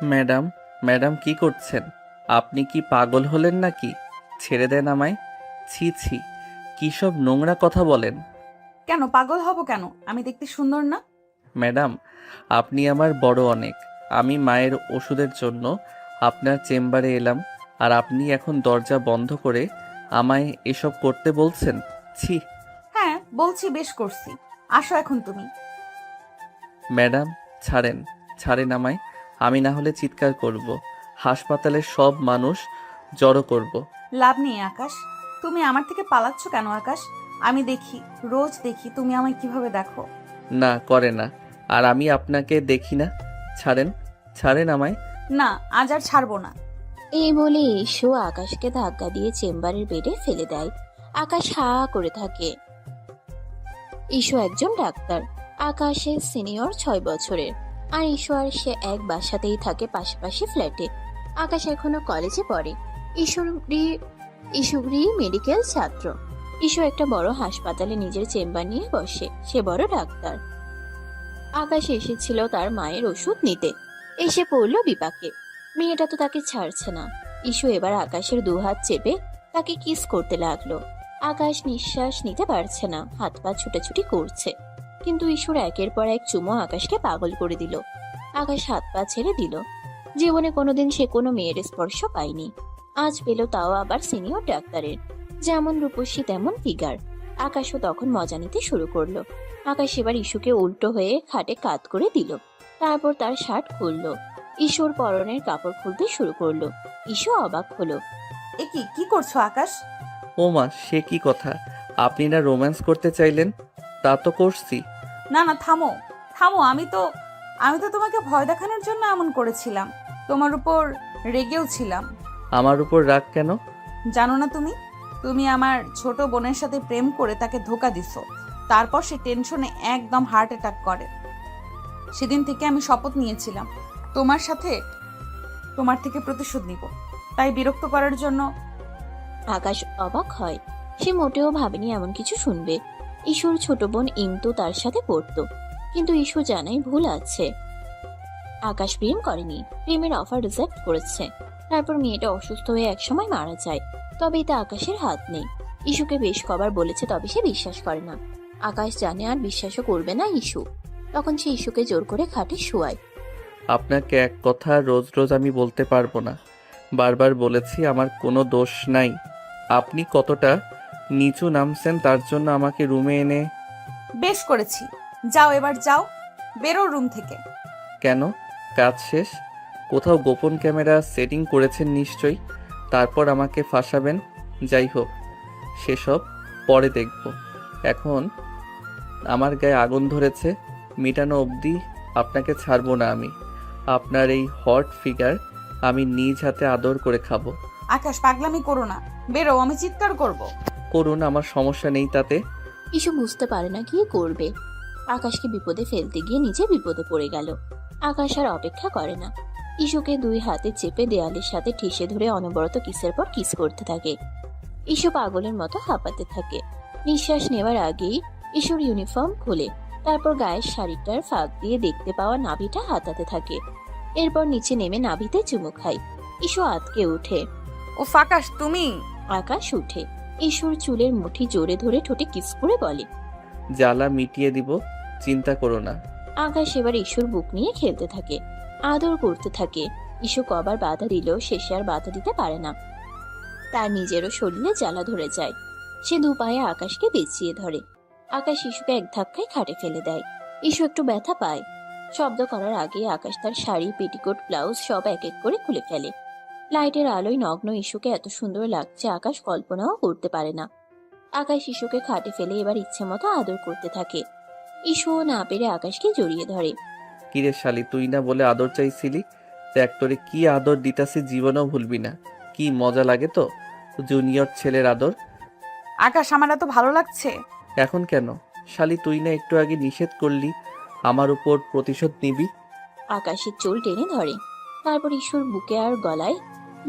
Madam, madam কি করছেন? আপনি কি পাগল হলেন নাকি? ছেড়ে দেন আমায়। ছি ছি, কী সব নোংরা কথা বলেন। কেন পাগল হব কেন? আমি দেখতে সুন্দর না? ম্যাডাম, আপনি আমার বড় অনেক। আমি মায়ের ওষুধের জন্য আপনার চেম্বারে এলাম, আর আপনি এখন দরজা বন্ধ করে আমায় এসব করতে বলছেন? ছি। হ্যাঁ বলছি, বেশ করছি। আসো এখন তুমি। ম্যাডাম, ছাড়েন, ছাড়েন আমায়। আমি না হলে চিৎকার করব, হাসপাতালের সব মানুষ জড়ো করব। লাভ নেই আকাশ। তুমি আমার থেকে পালাচ্ছ কেন আকাশ? আমি দেখি, রোজ দেখি তুমি আমায় কিভাবে দেখো। না, করে না। আর আমি আপনাকে দেখি না। ছাড়েন, ছাড়েন আমায়। না, আজ আর ছাড়বো না। এই বলে ইস্যু আকাশকে ধাক্কা দিয়ে চেম্বারের বেডে ফেলে দেয়। আকাশ হা করে থাকে। ইস্যু একজন ডাক্তার। আকাশের সিনিয়র 6 বছরের। আর ইস্যু আর সে এক বাসাতেই থাকে, পাশাপাশি ফ্ল্যাটে। আকাশ এখনো কলেজে পড়ে। ইস্যুরি মেডিকেল ছাত্র। ইস্যু একটা বড় হাসপাতালে নিজের চেম্বার নিয়ে বসে। সে বড় ডাক্তার। আকাশ এসেছিল তার মায়ের ওষুধ নিতে। এসে পড়লো বিপাকে। মেয়েটা তো তাকে ছাড়ছে না। ইস্যু এবার আকাশের দুহাত চেপে তাকে কিস করতে লাগলো। আকাশ নিঃশ্বাস নিতে পারছে না, হাত পা ছুটাছুটি করছে। কিন্তু ইস্যুর একের পর এক চুমো আকাশকে পাগল করে দিল। আকাশ হাত পা ছেড়ে দিল। জীবনে কোনোদিন সে কোনো মেয়ের স্পর্শ পায়নি। আজ পেল, তাও আবার সিনিয়র ডাক্তারের। যেমন রূপসী তেমন ফিগার। আকাশও তখন মজা নিতে শুরু করলো। আকাশ এবার ইস্যুকে উল্টো হয়ে খাটে কাত করে দিল। তারপর তার শার্ট খুললো। ইস্যুর পরনের কাপড় খুলতে শুরু করলো। ইস্যু অবাক হলো। এ কি কি করছো আকাশ? ও মা, সে কি কথা! আপনি না রোম্যান্স করতে চাইলেন? তা তো করছি। না না, থামো থামো। আমি তো তোমাকে ভয় দেখানোর জন্য এমন করেছিলাম। তোমার উপর রেগেও ছিলাম। আমার উপর রাগ কেন? জানো না তুমি? তুমি আমার ছোট বোনের সাথে প্রেম করে তাকে ধোকা দিছো। তারপর সে টেনশনে একদম হার্ট অ্যাটাক করে। সেদিন থেকে আমি শপথ নিয়েছিলাম তোমার থেকে প্রতিশোধ নিব। তাই বিরক্ত করার জন্য। আকাশ অবাক হয়। সে মোটেও ভাবেনি এমন কিছু শুনবে। ইস্যুর ছোট বোন ইন্তু তার সাথে পড়তো। কিন্তু ইস্যু জানাই ভুল আছে। আকাশ প্রেম করেনি, প্রেমের অফার রিজেক্ট করেছে। তারপর মেয়েটা অসুস্থ হয়ে একসময় মারা যায়। তবে এতে আকাশের হাত নেই। ইস্যুকে বেশ কবার বলেছে, তবে সে বিশ্বাস করে না। আকাশ জানে আর বিশ্বাসও করবে না ইস্যু। তখন সে ইস্যুকে জোর করে খাটে শোয়ায়। আপনাকে এক কথা রোজ রোজ আমি বলতে পারবো না। বারবার বলেছি আমার কোনো দোষ নাই। আপনি কতটা নিচু নামছেন তার জন্য আমাকে রুমে এনে। বেশ করেছি, যাও এবার যাও, বেরো রুম থেকে। কেন? কাজ শেষ? কোথাও গোপন ক্যামেরা সেটিং করেছেন নিশ্চয়ই, তারপর আমাকে ফাঁসাবেন। যাই হোক, সেসব পরে দেখব। এখন আমার গায়ে আগুন ধরেছে, মিটানো অবধি আপনাকে ছাড়বো না আমি। আপনার এই হট ফিগার আমি নিজ হাতে আদর করে খাবো। আকাশ, পাগলামি করো না। বেরো, আমি চিৎকার করব। করুন, আমার সমস্যা নেই তাতে। ইস্যু বুঝতে পারে না কি করবে। আকাশকে বিপদে ফেলতে গিয়ে নিজে বিপদে পড়ে গেল। আকাশ আর অপেক্ষা করে না। ইস্যুকে দুই হাতে চেপে দেয়ালের সাথে ঠেসে ধরে অনবরত কিসের পর কিস করতে থাকে। ইস্যু পাগলের মতো হাঁপাতে থাকে। নিঃশ্বাস নেওয়ার আগেই ইস্যুর ইউনিফর্ম খুলে, তারপর গায়ের শাড়িটার ফাঁক দিয়ে দেখতে পাওয়া নাভিটা হাতাতে থাকে। এরপর নিচে নেমে নাভিতে চুমু খায়। ইস্যু আতকে ওঠে। ও আকাশ, তুমি? আকাশ উঠে ইস্যুর চুলের মুঠি জোরে ধরে ঠোঁটে কিস করে বলে। জ্বালা মিটিয়ে দিব, চিন্তা করো না। আকাশ এবার ইস্যুর বুক নিয়ে খেলতে থাকে, আদর করতে থাকে। ইস্যু কবার বাধা দিলেও শেষে আর বাধা দিতে পারে না। তার নিজেরও শরীরে জ্বালা ধরে যায়। সে দু পায়ে আকাশকে পেঁচিয়ে ধরে। আকাশ ইস্যুকে এক ধাক্কায় খাটে ফেলে দেয়। ইস্যু একটু ব্যথা পায়। শব্দ করার আগে আকাশ তার শাড়ি, পেটিকোট, ব্লাউজ সব এক এক করে খুলে ফেলে। লাইটের আলোয় নগ্ন ইস্যুকে এত সুন্দর লাগছে আকাশ কল্পনাও করতে পারে না। আকাশ ইস্যুকে খাটে ফেলে এবার ইচ্ছে মতো আদর করতে থাকে। ইস্যুও না পেরে আকাশকে জড়িয়ে ধরে। কিরে শালি, তুই না বলে আদর চাইছিলি? দেখ তোরে কি আদর দিতাছি, জীবনেও ভুলবি না। কি মজা লাগে তো জুনিয়র ছেলের আদর। আকাশ, আমার এত ভালো লাগছে। এখন কেন? শালি, তুই না একটু আগে নিষেধ করলি আমার উপর প্রতিশোধ নিবি? আকাশের চুল টেনে ধরে। তারপর ইস্যুর বুকে আর গলায়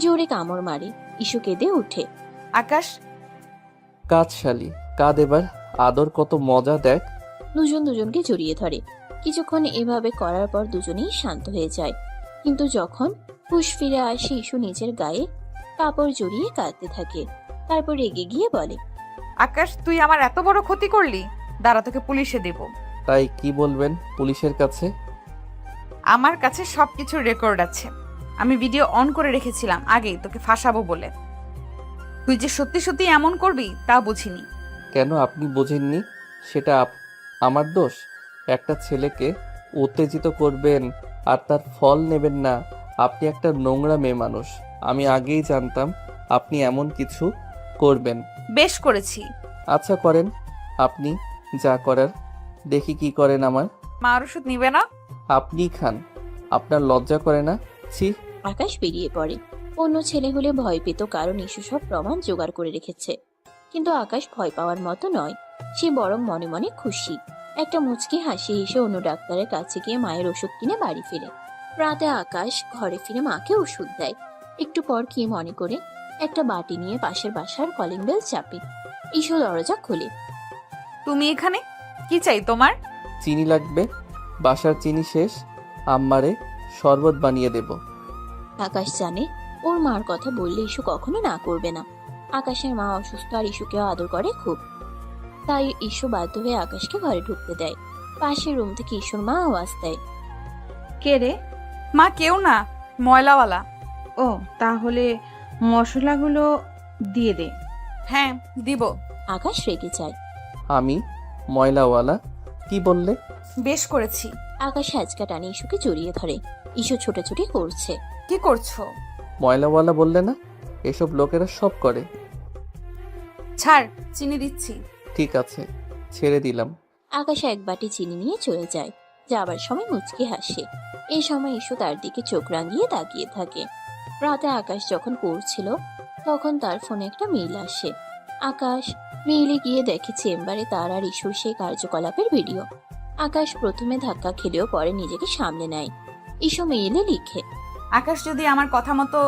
জোরে কামড় মারে। ইস্যু কেঁদে উঠে। আকাশ, কাঁদ শালি, কাঁদ এবার। আদর কত মজা দেখ। দুজন দুজনকে জড়িয়ে ধরে। কিছুক্ষণ এভাবে করার পর দুজনেই শান্ত হয়ে যায়। কিন্তু যখন হুঁশ ফিরে আসে ইস্যু নিজের গায়ে কাপড় জড়িয়ে কাঁদতে থাকে। তারপর রেগে গিয়ে বলে, আকাশ, তুই আমার এত বড় ক্ষতি করলি, দাঁড়া তোকে পুলিশে দেব। তাই কি বলবেন পুলিশের কাছে? আমার কাছে সবকিছুর রেকর্ড আছে। আমি ভিডিও অন করে রেখেছিলাম আগেই তোকে ফাঁসাবো বলে। তুই যে সত্যি সত্যি এমন করবি তা বুঝিনি। কেন আপনি বোঝেননি? সেটা আমার দোষ? একটা ছেলেকে উত্তেজিত করবেন আর তার ফল নেবেন না? আপনি একটা নোংরা মেয়ে মানুষ। আমি আগেই জানতাম আপনি এমন কিছু করবেন। বেশ করেছি। আচ্ছা করেন, আপনি যা করার। দেখি কি করেন আমার। মার ওষুধ নিবে না? আপনিই খান। আপনার লজ্জা করে না? ছি। আকাশ বেরিয়ে পড়ে। অন্য ছেলে হলে ভয় পেত, কারণ ইস্যু সব প্রমাণ জোগাড় করে রেখেছে। কিন্তু আকাশ ভয় পাওয়ার মতো নয়, সে বরং মনে মনে খুশি। একটা মুচকি হাসি হেসে অন্য ডাক্তারের কাছে গিয়ে মায়ের ওষুধ কিনে বাড়ি ফিরে। রাতে আকাশ ঘরে ফিরে মাকে ওষুধ দেয়। একটু পর কি মনে করে একটা বাটি নিয়ে পাশের বাসার কলিং বেল চাপে। ইস্যু দরজা খোলে। তুমি এখানে? কি চাই তোমার? চিনি লাগবে, বাসার চিনি শেষ। আম্মারে শরবত বানিয়ে দেব। আকাশ জানে ওর মার কথা বললে ইস্যু কখনো না করবে না। আকাশের মা অসুস্থ আর ইস্যুকেও আদর করে খুব, তাই ইস্যু বাধ্য হয়ে আকাশকে ঘরে ঢুকতে দেয়। পাশের রুম থেকে ইস্যুর মা আওয়াজ দেয়, কে রে? মা কেউ না, ময়লাওয়ালা। ও, তাহলে মশলাগুলো দিয়ে দে। হ্যাঁ দিব। আকাশ রেগে যায়। আমি ময়লাওয়ালা? কি বললে? বেশ করেছি। আকাশ হ্যাচকা টানে ইস্যুকে জড়িয়ে ধরে। ইস্যু ছোটাছুটি করছে। কি করছো? ময়লাওয়ালা বললে না? এসব লোকেরা সব করে। ছাড়, চিনি দিচ্ছি। ঠিক আছে, ছেড়ে দিলাম। আকাশ এক বাটি চিনি নিয়ে চলে যায়। যাবার সময় মুচকি হাসে। এই সময় ইস্যু তার দিকে চোখ রাঙিয়ে তাকিয়ে থাকে। রাতে আকাশ যখন পড়ছিল তখন তার ফোনে একটা মেইল আসে। আকাশ মেইলে গিয়ে দেখে চেম্বারে তার আর ইস্যুর সেই কার্যকলাপের ভিডিও। আকাশ প্রথমে ধাক্কা খেলেও পরে নিজেকে সামলে নেয়। ইস্যু মেইলে লিখে, আকাশ, যদি আমার কথা মতো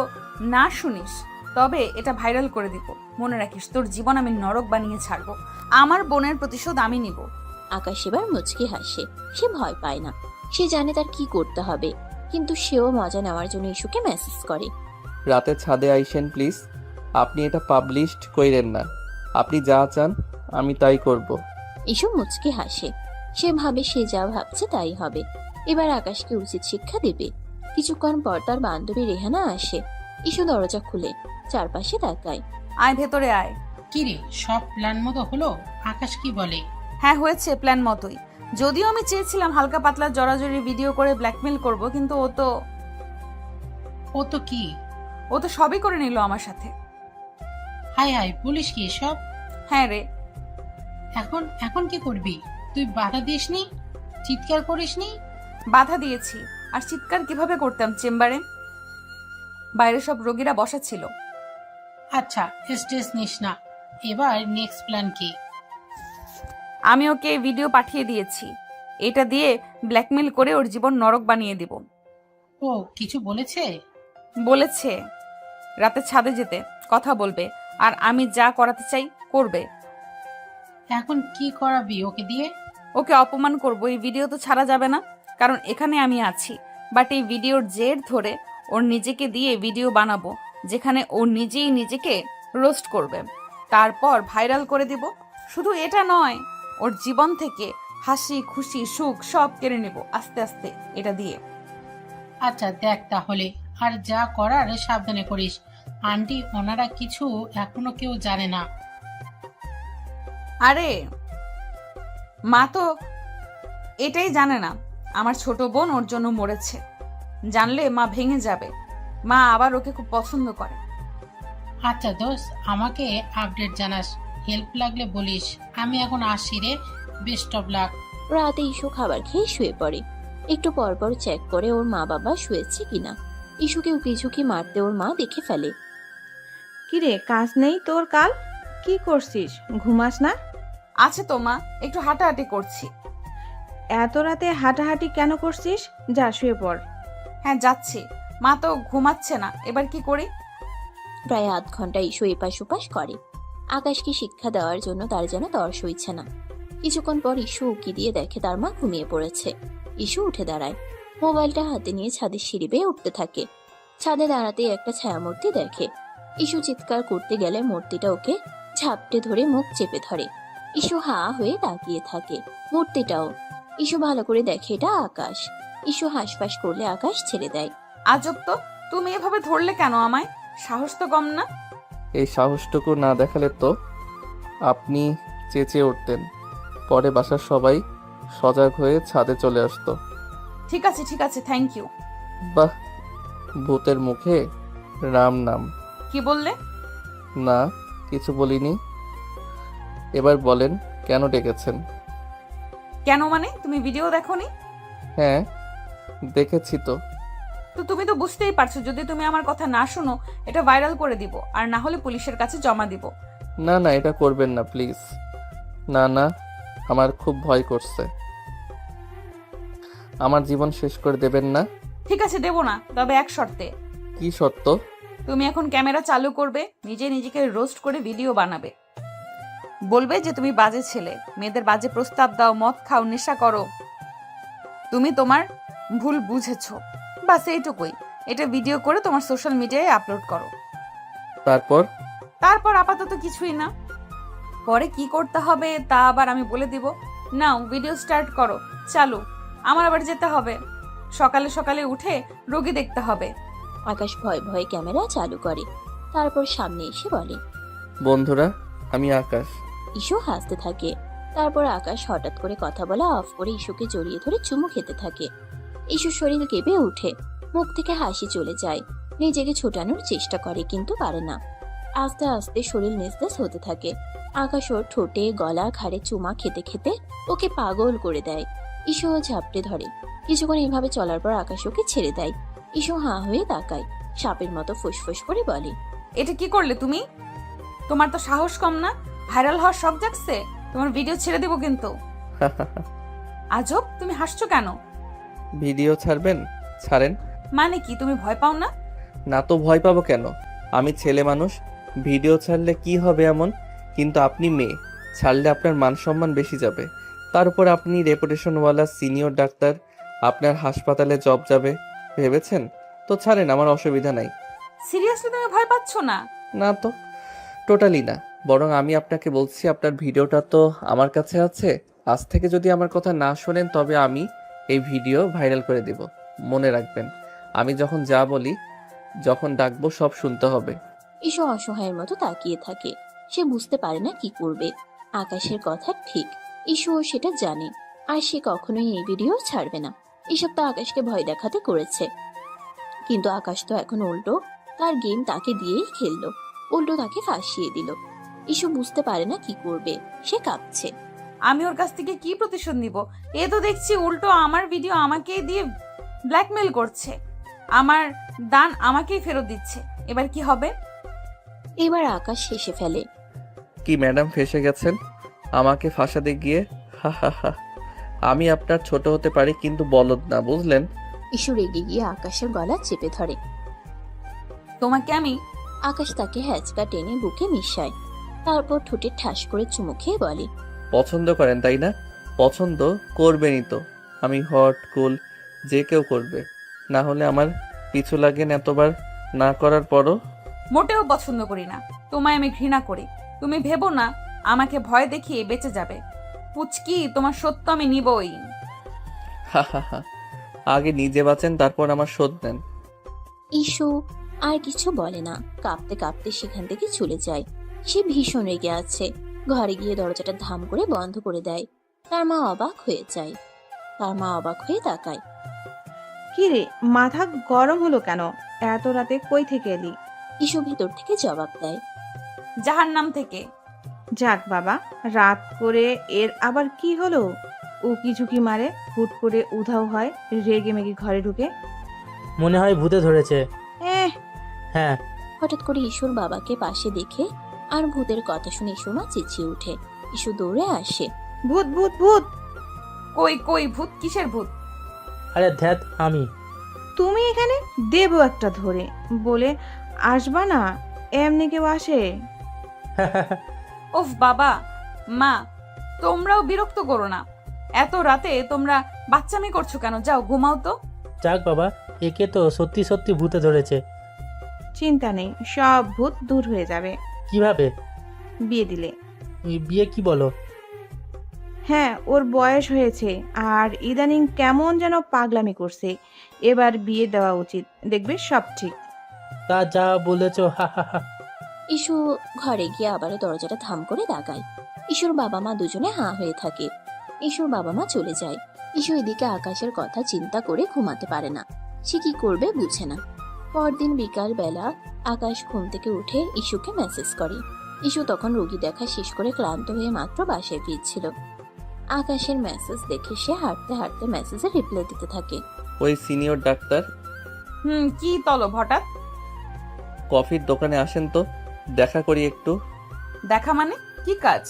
না শুনিস তবে এটা ভাইরাল করে দিব। মনে রাখিস, তোর জীবন আমি নরক বানিয়ে ছাড়বো। আমার বোনের প্রতিশোধ আমি নিব। আকাশ এবার মুচকি হাসে। সে ভয় পায় না, সে জানে তার কি করতে হবে। কিন্তু সেও মজা নেওয়ার জন্য ইস্যুকে মেসেজ করে, রাতে ছাদে আইসেন প্লিজ। আপনি এটা পাবলিশড কইরেন না। আপনি যা চান আমি তাই করব। ইস্যু মুচকি হাসে। সে ভাবে সে যা ভাবছে তাই হবে। এবার আকাশকে উচিত শিক্ষা দেবে। কিছুক্ষণ পর তার বান্ধবী রেহানা আসে। ইস্যু দরজা খুলে চারপাশে তাকায়। আয়, ভেতরে আয়। কিরে, সব প্ল্যান মতো হলো? আকাশ কি বলে? হ্যাঁ, হয়েছে প্ল্যান মতোই। যদিও আমি চেয়েছিলাম হালকা পাতলা জড়াজড়ি ভিডিও করে ব্ল্যাকমেল করব, কিন্তু ও তো কি? ও তো সবই করে নিল আমার সাথে। হাই হাই, পুলিশ কি সব? হ্যাঁ রে। এখন এখন কি করবি? তুই বাধা দিসনি? চিৎকার করিসনি? বাধা দিয়েছি। আর চিৎকার কিভাবে করতাম চেম্বারে? বাইরে সব রোগীরা বসা ছিল। আচ্ছা, স্ট্রেস নিস না। এবার নেক্সট প্ল্যান কি? আমি ওকে ভিডিও পাঠিয়ে দিয়েছি। এটা দিয়ে ব্ল্যাকমেল করে ওর জীবন নরক বানিয়ে দিব। ও কিছু বলেছে? বলেছে রাতে ছাদে যেতে, কথা বলবে, আর আমি যা করাতে চাই করবে। এখন কি করাবি ওকে দিয়ে? ওকে অপমান করব। এই ভিডিও তো ছাড়া যাবে না, কারণ এখানে আমি আছি। বাট এই ভিডিওর জের ধরে ওর নিজেকে দিয়ে ভিডিও বানাবো, যেখানে ও নিজেই নিজেকে রোস্ট করবে। তারপর ভাইরাল করে দিব। শুধু এটা নয়, ওর জীবন থেকে হাসি খুশি সুখ সব কেড়ে নেব আস্তে আস্তে এটা দিয়ে। আচ্ছা দেখ তাহলে, আর যা করার সাবধানে করিস। আন্টি ওনারা কিছু এখনো কেউ জানে না। আরে মা তো এটাই জানে না আমার ছোট বোন ওর জন্য মরেছে। জানলে মা ভেঙে যাবে। মা আবার ওকে খুব পছন্দ করে। আচ্ছা দোস্ত, আমাকে আপডেট জানাস। হেল্প লাগলে বলিস। আমি এখন আসছি রে। Best of luck. রাতে ইস্যু খাবার খেয়ে শুয়ে পড়ে। একটু পর পর চেক করে ওর মা বাবা শুয়েছে কিনা। ইস্যুকে উকিঝুঁকি মারতে ওর মা দেখে ফেলে। কিরে, কাজ নেই তোর কাল? কি করছিস, ঘুমাস না? আছে তো মা, একটু হাঁটাহাঁটি করছি। এত রাতে হাঁটাহাঁটি কেন করছিস? যা শুয়ে পড়। হ্যাঁ যাচ্ছি। মা তো ঘুমাচ্ছে না, এবার কি করি? প্রায় আধ ঘন্টা ইস্যু এপাশ ওপাশ করে। আকাশকে শিক্ষা দেওয়ার জন্য তার যেন তর্স হইছে না। কিছুক্ষণ পর ইস্যু উকি দিয়ে দেখে তার মা ঘুমিয়ে পড়েছে। ইস্যু উঠে দাঁড়ায়। মোবাইলটা হাতে নিয়ে ছাদের সিঁড়ি বেয়ে উঠতে থাকে। ছাদে দাঁড়াতেই একটা ছায়ামূর্তি দেখে। ইস্যু চিৎকার করতে গেলে মূর্তিটা ওকে ঝাপটে ধরে মুখ চেপে ধরে। ইস্যু হা হয়ে তাকিয়ে থাকে। মূর্তিটাও। ইস্যু ভালো করে দেখে এটা আকাশ। ইস্যু হাঁসফাঁস করলে আকাশ ছেড়ে দেয়। আজব তো, তুমি এভাবে ধরলে কেন আমায়? সাহস তো কম না। এই সাহসটুকু না দেখালে তো আপনি চেঁচিয়ে উঠতেন। পরে বাসার সবাই সজাগ হয়ে ছাদে চলে আসতো। ঠিক আছে, থ্যাংক ইউ। বাহ, ভূতের মুখে রাম নাম। কি বললে? না, কিছু বলিনি। এবার বলেন কেন ডেকেছেন? কেন মানে, তুমি ভিডিও দেখোনি? হ্যাঁ, দেখেছি তো। তো তুমি তো বুঝতেই পারছো, যদি তুমি আমার কথা না শুনো এটা ভাইরাল করে দিব, আর না হলে পুলিশের কাছে জমা দিব। না না, এটা করবেন না প্লিজ। না না, আমার খুব ভয় করছে। আমার জীবন শেষ করে দেবেন না। ঠিক আছে, দেব না, তবে এক শর্তে। কি শর্ত? তুমি এখন ক্যামেরা চালু করবে, নিজেকে রোস্ট করে ভিডিও বানাবে। বলবে যে তুমি বাজে ছেলে, মেয়েদের বাজে প্রস্তাব দাও, মদ খাও, নেশা করো। তুমি তোমার ভুল বুঝেছো, বাস এইটুকুই। এটা ভিডিও করে তোমার সোশ্যাল মিডিয়ায় আপলোড করো। তারপর আপাতত কিছুই না, পরে কি করতে হবে তা আবার আমি বলে দিব। নাও ভিডিও স্টার্ট করো, চালু। আমার আবার যেতে হবে, সকালে সকালে উঠে রোগী দেখতে হবে। আকাশ ভয়ে ভয়ে ক্যামেরা চালু করে। তারপর সামনে এসে বলে, বন্ধুরা, আমি আকাশ। ইস্যু হাসতে থাকে। তারপর আকাশ হঠাৎ করে কথা বলা অফ করে ইস্যুকে জড়িয়ে ধরে চুমু খেতে থাকে। ইস্যুর শরীর কেঁপে ওঠে, মুখ থেকে হাসি চলে যায়। নিজেকে ছোটানোর চেষ্টা করে কিন্তু পারে না। আস্তে আস্তে শরীর নিস্তেজ হতে থাকে। আকাশ ওর ঠোঁটে গলা ঘাড়ে চুমা খেতে খেতে ওকে পাগল করে দেয়। ইস্যু ও ঝাপটে ধরে। কিছুক্ষণ এইভাবে চলার পর আকাশ ওকে ছেড়ে দেয়। ইস্যু হাঁ হয়ে তাকায়, সাপের মতো ফুসফুস করে বলে, এটা কি করলে তুমি? তোমার তো সাহস কম না, ভাইরাল হওয়ার শখ জাগছে, তোমার ভিডিও ছেড়ে দেবো কিন্তু। আজব, তুমি হাসছো কেন? ভিডিও ছাড়বেন? ছাড়েন। মানে কি, তুমি ভয় পাও না? না তো ভয় পাবো কেন? আমি ছেলে মানুষ, ভিডিও ছাড়লে কি হবে এমন? কিন্তু আপনি মেয়ে, ছাড়লে আপনার মান সম্মান বেশি যাবে। তার উপর আপনি রেপুটেশনওয়ালা সিনিয়র ডাক্তার, আপনার হাসপাতালে জব যাবে ভেবেছেন? তো ছাড়েন, আমার অসুবিধা নাই। সিরিয়াসলি তুমি ভয় পাচ্ছ না? না তো, টোটালি না। বরং আমি আপনাকে বলছি, আপনার ভিডিওটা তো আমার কাছে আছে। আজ থেকে যদি আমার কথা না শোনেন তবে আমি এই ভিডিও ভাইরাল করে দিব। মনে রাখবেন, আমি যখন যা বলি, যখন ডাকবো সব শুনতে হবে। ইস্যু অসহায়ের মতো তাকিয়ে থাকে। সে বুঝতে পারে না কি করবে। আকাশের কথা ঠিক, ইস্যুও সেটা জানে। আর সে কখনোই এই ভিডিও ছাড়বে না। এসব তো আকাশকে ভয় দেখাতে করেছে। কিন্তু আকাশ তো এখন উল্টো তার গেম তাকে দিয়েই খেললো, উল্টো তাকে ফাঁসিয়ে দিল। ইস্যু বুঝতে পারে না কি করবে, সে কাঁপছে। আমি ওর কাছ থেকে কি প্রতিশোধ নিব? এ তো দেখছি উল্টো আমার ভিডিও আমাকে দিয়ে ব্ল্যাকমেল করছে, আমার দান আমাকেই ফেরত দিচ্ছে। এবার কি হবে? এবার আকাশ হেসে ফেলে। কি ম্যাডাম, ফেঁসে গেছেন আমাকে ফাঁসাতে গিয়ে? হা হা হা। আমি আপনার ছোট হতে পারি কিন্তু বলদ না, বুঝলেন? ইস্যু রেগে গিয়ে আকাশের গলা চেপে ধরে। তোমাকে আমি। আকাশ তাকে হ্যাচকা টেনে বুকে মিশায়। তারপর ঠোঁটে ঠাস করে চুমু খেয়ে বলে, পছন্দ করেন তাই না? পছন্দ করবেনই তো। আমি হট কুল, যে কেউ করবে। না হলে আমার পিছু লাগেন এতবার না করার পরও। মোটেও পছন্দ করি না, তোমায় আমি ঘৃণা করি। তুমি ভেবো না আমাকে ভয় দেখিয়ে বেঁচে যাবে। পুচকি, তোমার সত্য আমি নিবই। হা হা হা। আগে নিজে বাঁচেন, তারপর আমার শোধ নেন। ইস্যু আর কিছু বলে না, কাঁপতে কাঁপতে সেখান থেকে চলে যায়। সে ভীষণ রেগে আছে। ঘরে গিয়ে দরজাটা ধাম করে বন্ধ করে দেয়। তার মা অবাক হয়ে যায়। তার মা অবাক হয়ে তাকায়। কি রে, মাথা গরম হলো কেন? এত রাতে কই থেকে এলি? ইস্যু ভেতর থেকে জবাব দেয়, জাহান্নাম থেকে। যাক বাবা, রাত করে এর আবার কি হলো? উকি ঝুঁকি মারে, হুট করে উধাও হয়, রেগে মেগে ঘরে ঢুকে। মনে হয় ভূতে ধরেছে। হ্যাঁ। হঠাৎ করে ইস্যুর বাবাকে পাশে দেখে আর ভূতের কথা শুনে ইস্যুর মা চেঁচিয়ে উঠে। ইস্যু দৌড়ে আসে। ভূত ভূত ভূত! কই কই ভূত? কিসের ভূত? আরে ধ্যাত, আমি। তুমি এখানে? দেবো একটা ধরে। বলে আসবা না, এমনি কেউ আসে? ওফ বাবা, মা, তোমরাও বিরক্ত করো না। এত রাতে তোমরা বাচ্চামি করছো কেন? যাও ঘুমাও তো। যাক বাবা, একে তো সত্যি সত্যি ভূতে ধরেছে। চিন্তা নেই, সব ভূত দূর হয়ে যাবে কিভাবে? বিয়ে দিলে। বিয়ে কি বলো? হ্যাঁ, ওর বয়স হয়েছে আর ইদানিং কেমন যেন পাগলামি করছে। এবার বিয়ে দেওয়া উচিত, দেখবে সব ঠিক। তা যা বলেছো, হা হা হা। ইস্যু ঘরে গিয়ে আবারও দরজাটা থাম করে দাগায়। ইস্যুর বাবা মা দুজনে হাঁ হয়ে থাকে। ইস্যুর বাবা মা চলে যায়। ইস্যু এদিকে আকাশের কথা চিন্তা করে ঘুমাতে পারে না। সে কি করবে বুঝে না। পরদিন বিকাল বেলা আকাশ ঘুম থেকে উঠে ইস্যুকে মেসেজ করে। ইস্যু তখন রোগী দেখা শেষ করে ক্লান্ত হয়ে মাত্র বাসায় ফিরছিল। আকাশের মেসেজ দেখে সে হাঁটতে হাঁটতে মেসেজে রিপ্লাই দিতে থাকে। ওই সিনিয়র ডাক্তার, কি তলব হঠাৎ? কফির দোকানে আসেন তো, দেখা করি একটু। দেখা মানে কি কাজ?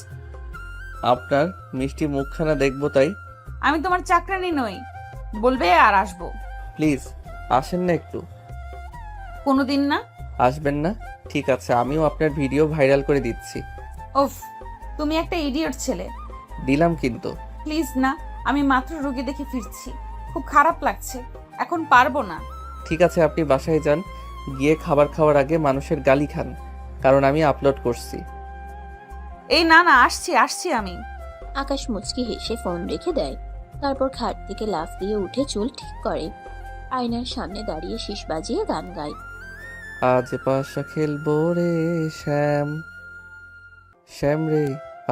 আপনার মিষ্টি মুখখানা দেখবো তাই। আমি তোমার চাকরানি নই, বলবে আর আসবো। প্লিজ আসেন না একটু। কোনোদিন না। আসবেন না? ঠিক আছে, আমিও আপনার ভিডিও ভাইরাল করে দিচ্ছি। ওফ, তুমি একটা ইডিয়ট ছেলে। দিলাম কিন্তু। প্লিজ না, আমি মাত্র রোগী দেখে ফিরছি, খুব খারাপ লাগছে, এখন পারবো না। ঠিক আছে, আপনি বাসায় যান, গিয়ে খাবার খাওয়ার আগে মানুষের গালি খান, কারণ আমি আপলোড করছি। এই না না, আসছি আসছি আমি। আকাশ মুচকি হেসে ফোন রেখে দেয়। তারপর খাট থেকে লাফ দিয়ে উঠে চুল ঠিক করে। আয়নার সামনে দাঁড়িয়ে শীষ বাজিয়ে গান গায়। আজ পাশা খেলবো রে শ্যাম, শ্যাম রে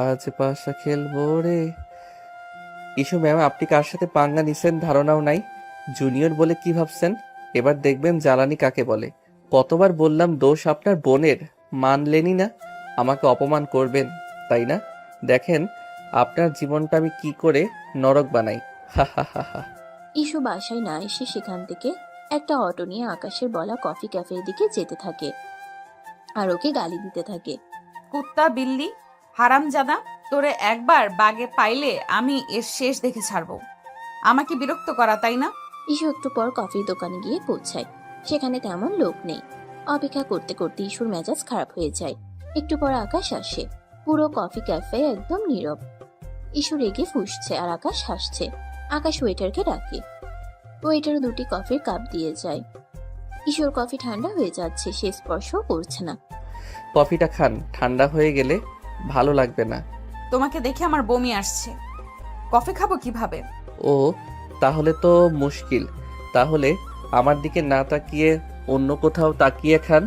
আজ পাশা খেলবো রে। ইস্যু ম্যাম, আপনি কার সাথে পাঙ্গা নিছেন ধারণাও নাই। জুনিয়র বলে কি ভাবছেন? এবার দেখবেন জ্বালানি কাকে বলে। কতবার বললাম দোষ আপনার বোনের, মানলেনই না। আমাকে অপমান করবেন তাই না? দেখেন আপনার জীবনটা আমি কি করে নরক বানাই। হা হা হা হা। ইস্যু বাসায় না এসে সেখান থেকে একটা অটো নিয়ে আকাশের বলা কফি ক্যাফের দিকে যেতে থাকে আর ওকে গালি দিতে থাকে। কুত্তা বিল্লি হারামজাদা, তোরে একবার বাগে পাইলে আমি এর শেষ দেখে ছাড়বো। আমাকে বিরক্ত করা তাই না? ইস্যু একটু পর কফির দোকানে গিয়ে পৌঁছায়। সেখানে তেমন লোক নেই। অপেক্ষা করতে করতে ইস্যুর মেজাজ খারাপ হয়ে যায়। একটু পর আকাশ আসে। পুরো কফি ক্যাফে একদম নীরব। ইস্যু রেগে ফুঁসছে আর আকাশ হাসছে। আকাশ ওয়েটারকে ডাকে। ওয়েটার দুটি কফির কাপ দিয়ে যায়। ইস্যুর কফি ঠান্ডা হয়ে যাচ্ছে, সে স্পর্শও করছে না। কফিটা খান, ঠান্ডা হয়ে গেলে ভালো লাগবে না। তোমাকে দেখে আমার বমি আসছে, কফি খাবো কিভাবে? ও তাহলে তো মুশকিল। তাহলে আমার দিকে না তাকিয়ে অন্য কোথাও তাকিয়ে খান।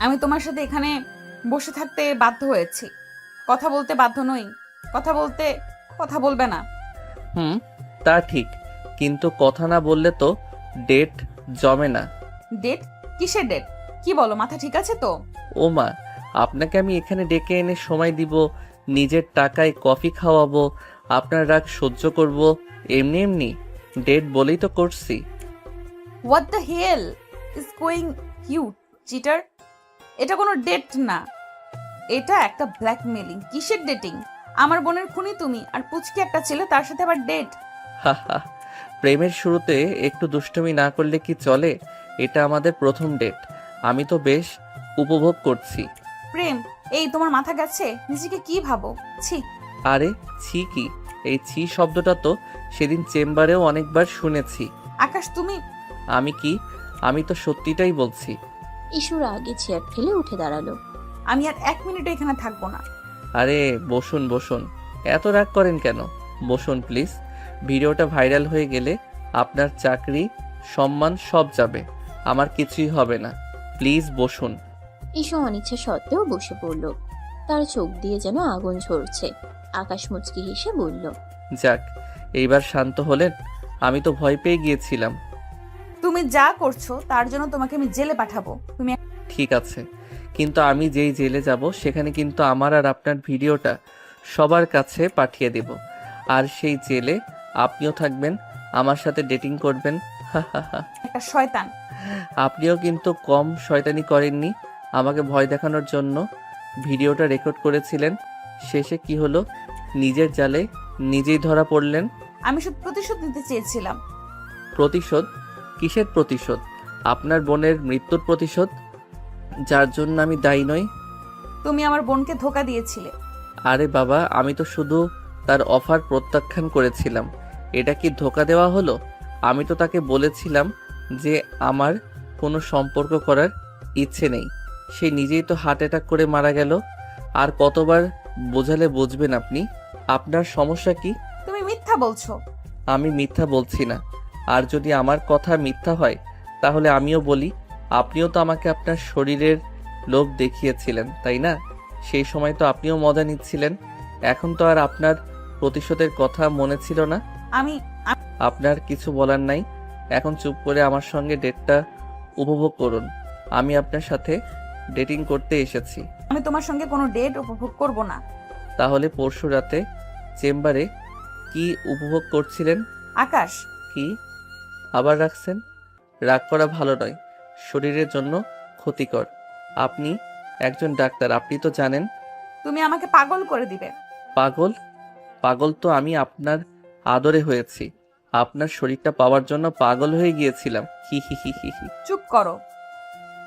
আমি তোমার সাথে এখানে বসে থাকতে বাধ্য হয়েছি, কথা বলতে বাধ্য নই। কথা বলবে না? হুম, তা ঠিক, কিন্তু কথা না বললে তো ডেট জমে না। ডেট? কিসের ডেট? কি বলো, মাথা ঠিক আছে তো? ও মা, আপনাকে আমি এখানে ডেকে এনে সময় দিব, নিজের টাকায় কফি খাওয়াবো, আপনার রাগ সহ্য করব, এমনি এমনি ডেট বলেই তো করছি। What the hell is going you cheater? এটা কোনো ডেট না, এটা একটা ব্ল্যাকমেলিং। কিসের ডেটিং? আমার বোনের খুনি তুমি, আর পুচকি একটা ছেলে, তার সাথে আবার ডেট? হাহা, প্রেমের শুরুতে একটু দুষ্টুমি না করলে কি চলে? এটা আমাদের প্রথম ডেট, আমি তো বেশ উপভোগ করছি। প্রেম? এই তোমার মাথা গেছে? নিজেকে কি ভাবো? ছি। আরে ছি কি? এই ছি শব্দটা তো সেদিন চেম্বারেও অনেকবার শুনেছি। আকাশ তুমি। আমি তো সত্যিটাই বলছি। ইস্যুর আগে চেয়ার ফেলে উঠে দাঁড়ালো। আমি আর 1 মিনিটও এখানে থাকবো না। আরে বসুন বসুন, এত রাগ করেন কেন? বসুন প্লিজ। ভিডিওটা ভাইরাল হয়ে গেলে আপনার চাকরি, সম্মান সব যাবে, আমার কিছুই হবে না। প্লিজ বসুন। ইস্যু অনিচ্ছা সত্ত্বেও বসে পড়ল। তার চোখ দিয়ে যেন আগুন ঝরছে। আকাশ মুচকি হেসে বলল, যাক, এইবার শান্ত হলেন? আমি তো ভয় পেয়ে গিয়েছিলাম। তুমি যা করছো তার জন্য তোমাকে আমি জেলে পাঠাবো। তুমি ঠিক আছে, কিন্তু আমি যেই জেলে যাব সেখানে কিন্তু আমার আর আপনার ভিডিওটা সবার কাছে পাঠিয়ে দেব। আর সেই জেলে আপনিও থাকবেন, আমার সাথে ডেটিং করবেন। হা হা হা। একটা শয়তান। আপনিও কিন্তু কম শয়তানি করেননি। আমাকে ভয় দেখানোর জন্য ভিডিওটা রেকর্ড করেছিলেন। শেষে কি হলো? নিজের জালে নিজেই ধরা পড়লেন। আমি শুধু প্রতিশোধ নিতে চেয়েছিলাম। প্রতিশোধ? কিসের প্রতিশোধ? আপনার বোনের মৃত্যুর প্রতিশোধ, যার জন্য আমি দায়ী নই। তুমি আমার বোনকে ধোকা দিয়েছিলে। আরে বাবা, আমি তো শুধু তার অফার প্রত্যাখ্যান করেছিলাম। এটা কি ধোকা দেওয়া হলো? আমি তো তাকে বলেছিলাম যে আমার কোনো সম্পর্ক করার ইচ্ছে নেই। সে নিজেই তো হার্ট অ্যাটাক করে মারা গেল। আর কতবার বোঝালে বুঝবেন আপনি? আপনার সমস্যা কি? তুমি মিথ্যা বলছো। আমি মিথ্যা বলছি না। আর যদি আমার কথা মিথ্যা হয় তাহলে আমিও বলি, আপনিও তো আমাকে আপনার শরীরের লোভ দেখিয়েছিলেন, তাই না? সেই সময় তো আপনিও মজা নিচ্ছিলেন। এখন তো আর আপনার প্রতিশোধের কথা মনে ছিল না। আমি আপনার কিছু বলার নাই। এখন চুপ করে আমার সঙ্গে ডেটটা উপভোগ করুন। আমি আপনার সাথে ডেটিং করতে এসেছি। আমি তোমার সঙ্গে কোনো ডেট উপভোগ করব না। তাহলে পরশু রাতে চেম্বারে কি উপভোগ করছিলেন? আকাশ, কি আবার রাখছেন? রাগ করা ভালো নয়, শরীরের জন্য ক্ষতিকর। আপনি একজন ডাক্তার, আপনি তো জানেন। তুমি আমাকে পাগল করে দিবে। পাগল? পাগল তো আমি আপনার আদরে হয়েছি। আপনার শরীরটা পাওয়ার জন্য পাগল হয়ে গিয়েছিলাম। হি হি হি হি হি। চুপ করো,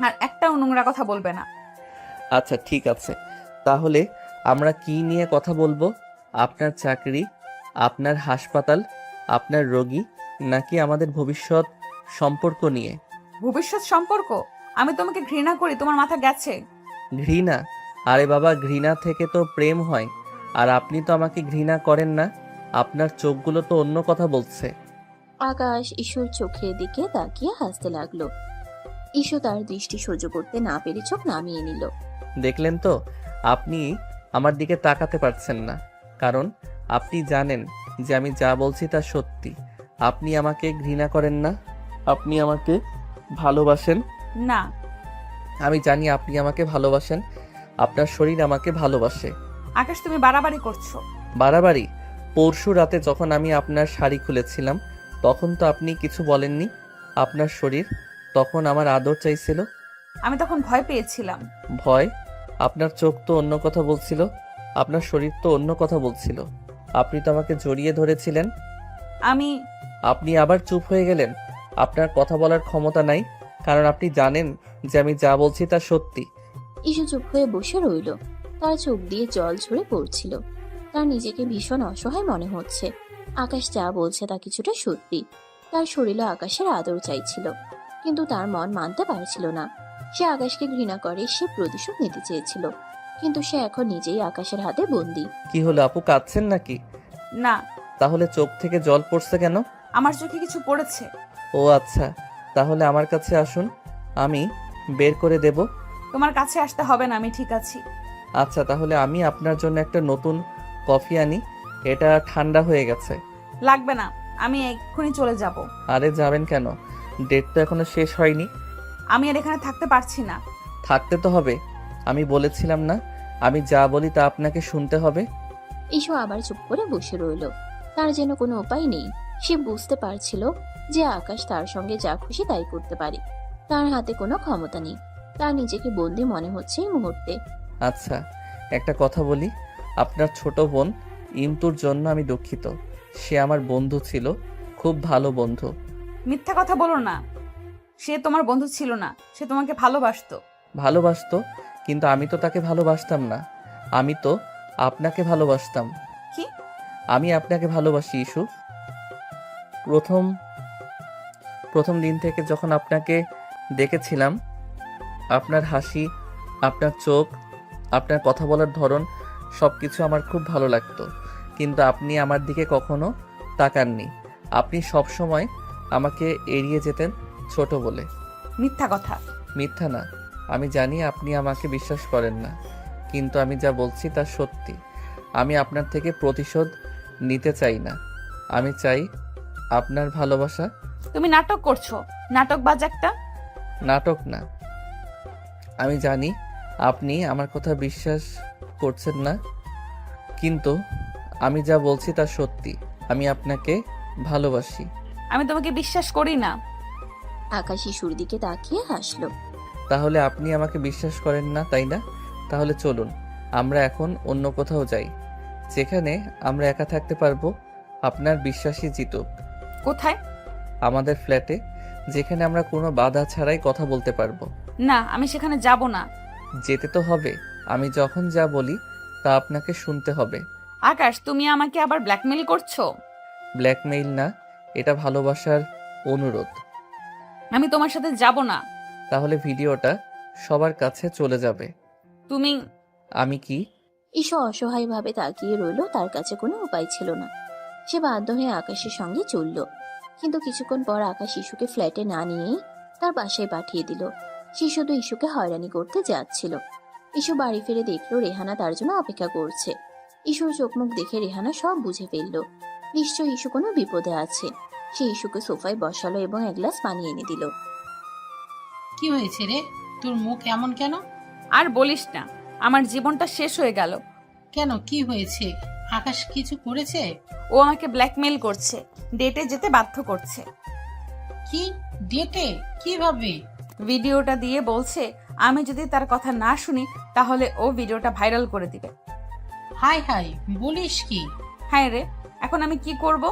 আর একটাও নোংরা কথা বলবে না। আচ্ছা ঠিক আছে, তাহলে আমরা কি নিয়ে কথা বলবো? আপনার চাকরি, আপনার হাসপাতাল, আপনার রোগী, নাকি আমাদের ভবিষ্যৎ সম্পর্ক নিয়ে? ভবিষ্যৎ সম্পর্ক? আমি তোমাকে ঘৃণা করি, তোমার মাথা গেছে। ঘৃণা? আরে বাবা, ঘৃণা থেকে তো প্রেম হয়। আর আপনি তো আমাকে ঘৃণা করেন না। আপনার চোখগুলো তো অন্য কথা বলছে। আকাশ ঈশুর চোখের দিকে তাকিয়ে হাসতে লাগলো। ঈশু তার দৃষ্টি সহ্য করতে না পেরে চোখ নামিয়ে নিল। দেখলেন তো, আপনি আমার দিকে তাকাতে পারছেন না, কারণ আপনি জানেন যে আমি যা বলছি তা সত্যি। আপনি আমাকে ঘৃণা করেন না, আপনি আমাকে ভালোবাসেন। না, আমি জানি আপনি আমাকে ভালোবাসেন, আপনার শরীর আমাকে ভালোবাসে। আকাশ তুমি বাড়াবাড়ি করছো। বাড়াবাড়ি? পরশু রাতে যখন আমি আপনার শাড়ি খুলেছিলাম তখন তো আপনি কিছু বলেননি। আপনার শরীর তখন আমার আদর চাইছিল। আমি তখন ভয় পেয়েছিলাম। ভয়? আপনার চোখ তো অন্য কথা বলছিল, আপনার শরীর তো অন্য কথা বলছিল। আপনি তো আমাকে জড়িয়ে ধরেছিলেন। আমি আপনি আবার চুপ হয়ে গেলেন। আপনার কথা বলার ক্ষমতা নাই, কারণ আপনি জানেন যে আমি যা বলছি তা সত্যি। ঈশু চুপ হয়ে বসে রইল। তার চোখ দিয়ে জল ঝরে পড়ছিল। তার নিজেকে ভীষণ অসহায় মনে হচ্ছে। আকাশ যা বলছে তা কিছুটা সত্যি। তার শরীরে আকাশের আদর চাইছিল, কিন্তু তার মন মানতে পারছিল না। সে আকাশকে ঘৃণা করে, সে প্রতিশোধ নিতে চেয়েছিল, কিন্তু সে এখন নিজেই আকাশের হাতে বন্দী। কি হলো আপু, কাঁদছেন নাকি? না, তাহলে চোখ থেকে জল পড়ছে কেন? আমার চোখে কিছু পড়েছে। ও আচ্ছা, তাহলে আমার কাছে আসুন, আমি বের করে দেব। তোমার কাছে আসতে হবে না, আমি ঠিক আছি। আচ্ছা, তাহলে আমি আপনার জন্য একটা নতুন কফি আনি, এটা ঠান্ডা হয়ে গেছে। লাগবে না, আমি এক্ষুনি চলে যাব। আরে যাবেন কেন? ডেট তো এখনো শেষ হয়নি। আমি আর এখানে থাকতে পারছি না। থাকতে তো হবে, আমি বলেছিলাম না আমি যা বলি তা আপনাকে শুনতে হবে। ঈশু আবার চুপ করে বসে রইল। তার যেন কোনো উপায় নেই। সে বুঝতে পারছিল যে আকাশ তার সঙ্গে যা খুশি তাই করতে পারে। তার হাতে কোনো ক্ষমতা নেই। তার নিজেকে বন্দি মনে হচ্ছে এই মুহূর্তে। আচ্ছা, একটা কথা বলি, আপনার ছোট বোন ইন্তুর জন্য আমি দুঃখিত। সে আমার বন্ধু ছিল, খুব ভালো বন্ধু। মিথ্যা কথা বলো না। সে তোমার বন্ধু ছিল না, সে তোমাকে ভালোবাসতো। ভালোবাসতো, কিন্তু আমি তো তাকে ভালোবাসতাম না। আমি তো আপনাকে ভালোবাসতাম। কি? আমি আপনাকে ভালোবাসি ইস্যু। প্রথম প্রথম দিন থেকে যখন আপনাকে দেখেছিলাম, আপনার হাসি, আপনার চোখ, আপনার কথা বলার ধরন, সব কিছু আমার খুব ভালো লাগতো। কিন্তু আপনি আমার দিকে কখনো তাকাননি। আপনি সব সময় আমাকে এড়িয়ে যেতেন ছোট বলে। মিথ্যা কথা। মিথ্যা না, আমি জানি আপনি আমাকে বিশ্বাস করেন না, কিন্তু আমি যা বলছি তা সত্যি। আমি আপনার থেকে প্রতিশোধ নিতে চাই না, আমি চাই আপনার ভালোবাসা। তুমি নাটক করছো, নাটকবাজ একটা। নাটক না, আমি জানি আপনি আমার কথা বিশ্বাস করছেন না, কিন্তু আমি যা বলছি তা সত্যি। আমি আপনাকে ভালোবাসি। আমি তোমাকে বিশ্বাস করি না। আকাশ ঈশুর দিকে তাকিয়ে হাসলো। তাহলে আপনি আমাকে বিশ্বাস করেন না, তাই না? তাহলে চলুন আমরা এখন অন্য কোথাও যাই, যেখানে আমরা একা থাকতে পারবো। আপনার বিশ্বাসই জিতুক। কোথায়? আমাদের ফ্ল্যাটে, যেখানে আমরা কোনো বাধা ছাড়াই কথা বলতে পারবো। না, আমি সেখানে যাব না। যেতে তো হবে, আমি যখন যা বলি তা আপনাকে শুনতে হবে। আকাশ, তুমি আমাকে আবার ব্ল্যাকমেইল করছো। ব্ল্যাকমেইল না, এটা ভালোবাসার অনুরোধ। আমি তোমার সাথে যাব না। তাহলে ভিডিওটা সবার কাছে চলে যাবে। তুমি আমি কি? ঈশু অসহায়ভাবে তাকিয়ে রইল, তার কাছে কোনো উপায় ছিল না। সে বাধ্য হয়ে আকাশের সঙ্গে চলল, কিন্তু কিছুক্ষণ পর আকাশ ইস্যুকে ফ্ল্যাটে না নিয়েই তার বাসায় পাঠিয়ে দিল। সে শুধু ইস্যুকে হয়রানি করতে যাচ্ছিল। ইস্যু বাড়ি ফিরে দেখলো রেহানা তার জন্য অপেক্ষা করছে। ইস্যুর চোখ মুখ দেখে রেহানা সব বুঝে ফেলল। নিশ্চয়ই ইস্যু কোনো বিপদে আছে। সে ইস্যুকে সোফায় বসালো এবং এক গ্লাস পানি এনে দিল। কি হয়েছে রে, তোর মুখ এমন কেন? আর বলিস না, আমার জীবনটা শেষ হয়ে গেল। কেন, কি হয়েছে? আকাশ কিছু করেছে? ও আমাকে ব্ল্যাকমেইল করছে, ডেটে যেতে বাধ্য করছে। কি ডেটে? কিভাবে? ভিডিওটা দিয়ে বলছে আমি যদি তার কথা না শুনি তাহলে ও ভিডিওটা ভাইরাল করে দিবে। হাই হাই, বলিস কি? হ্যাঁ রে, এখন আমি কি করব?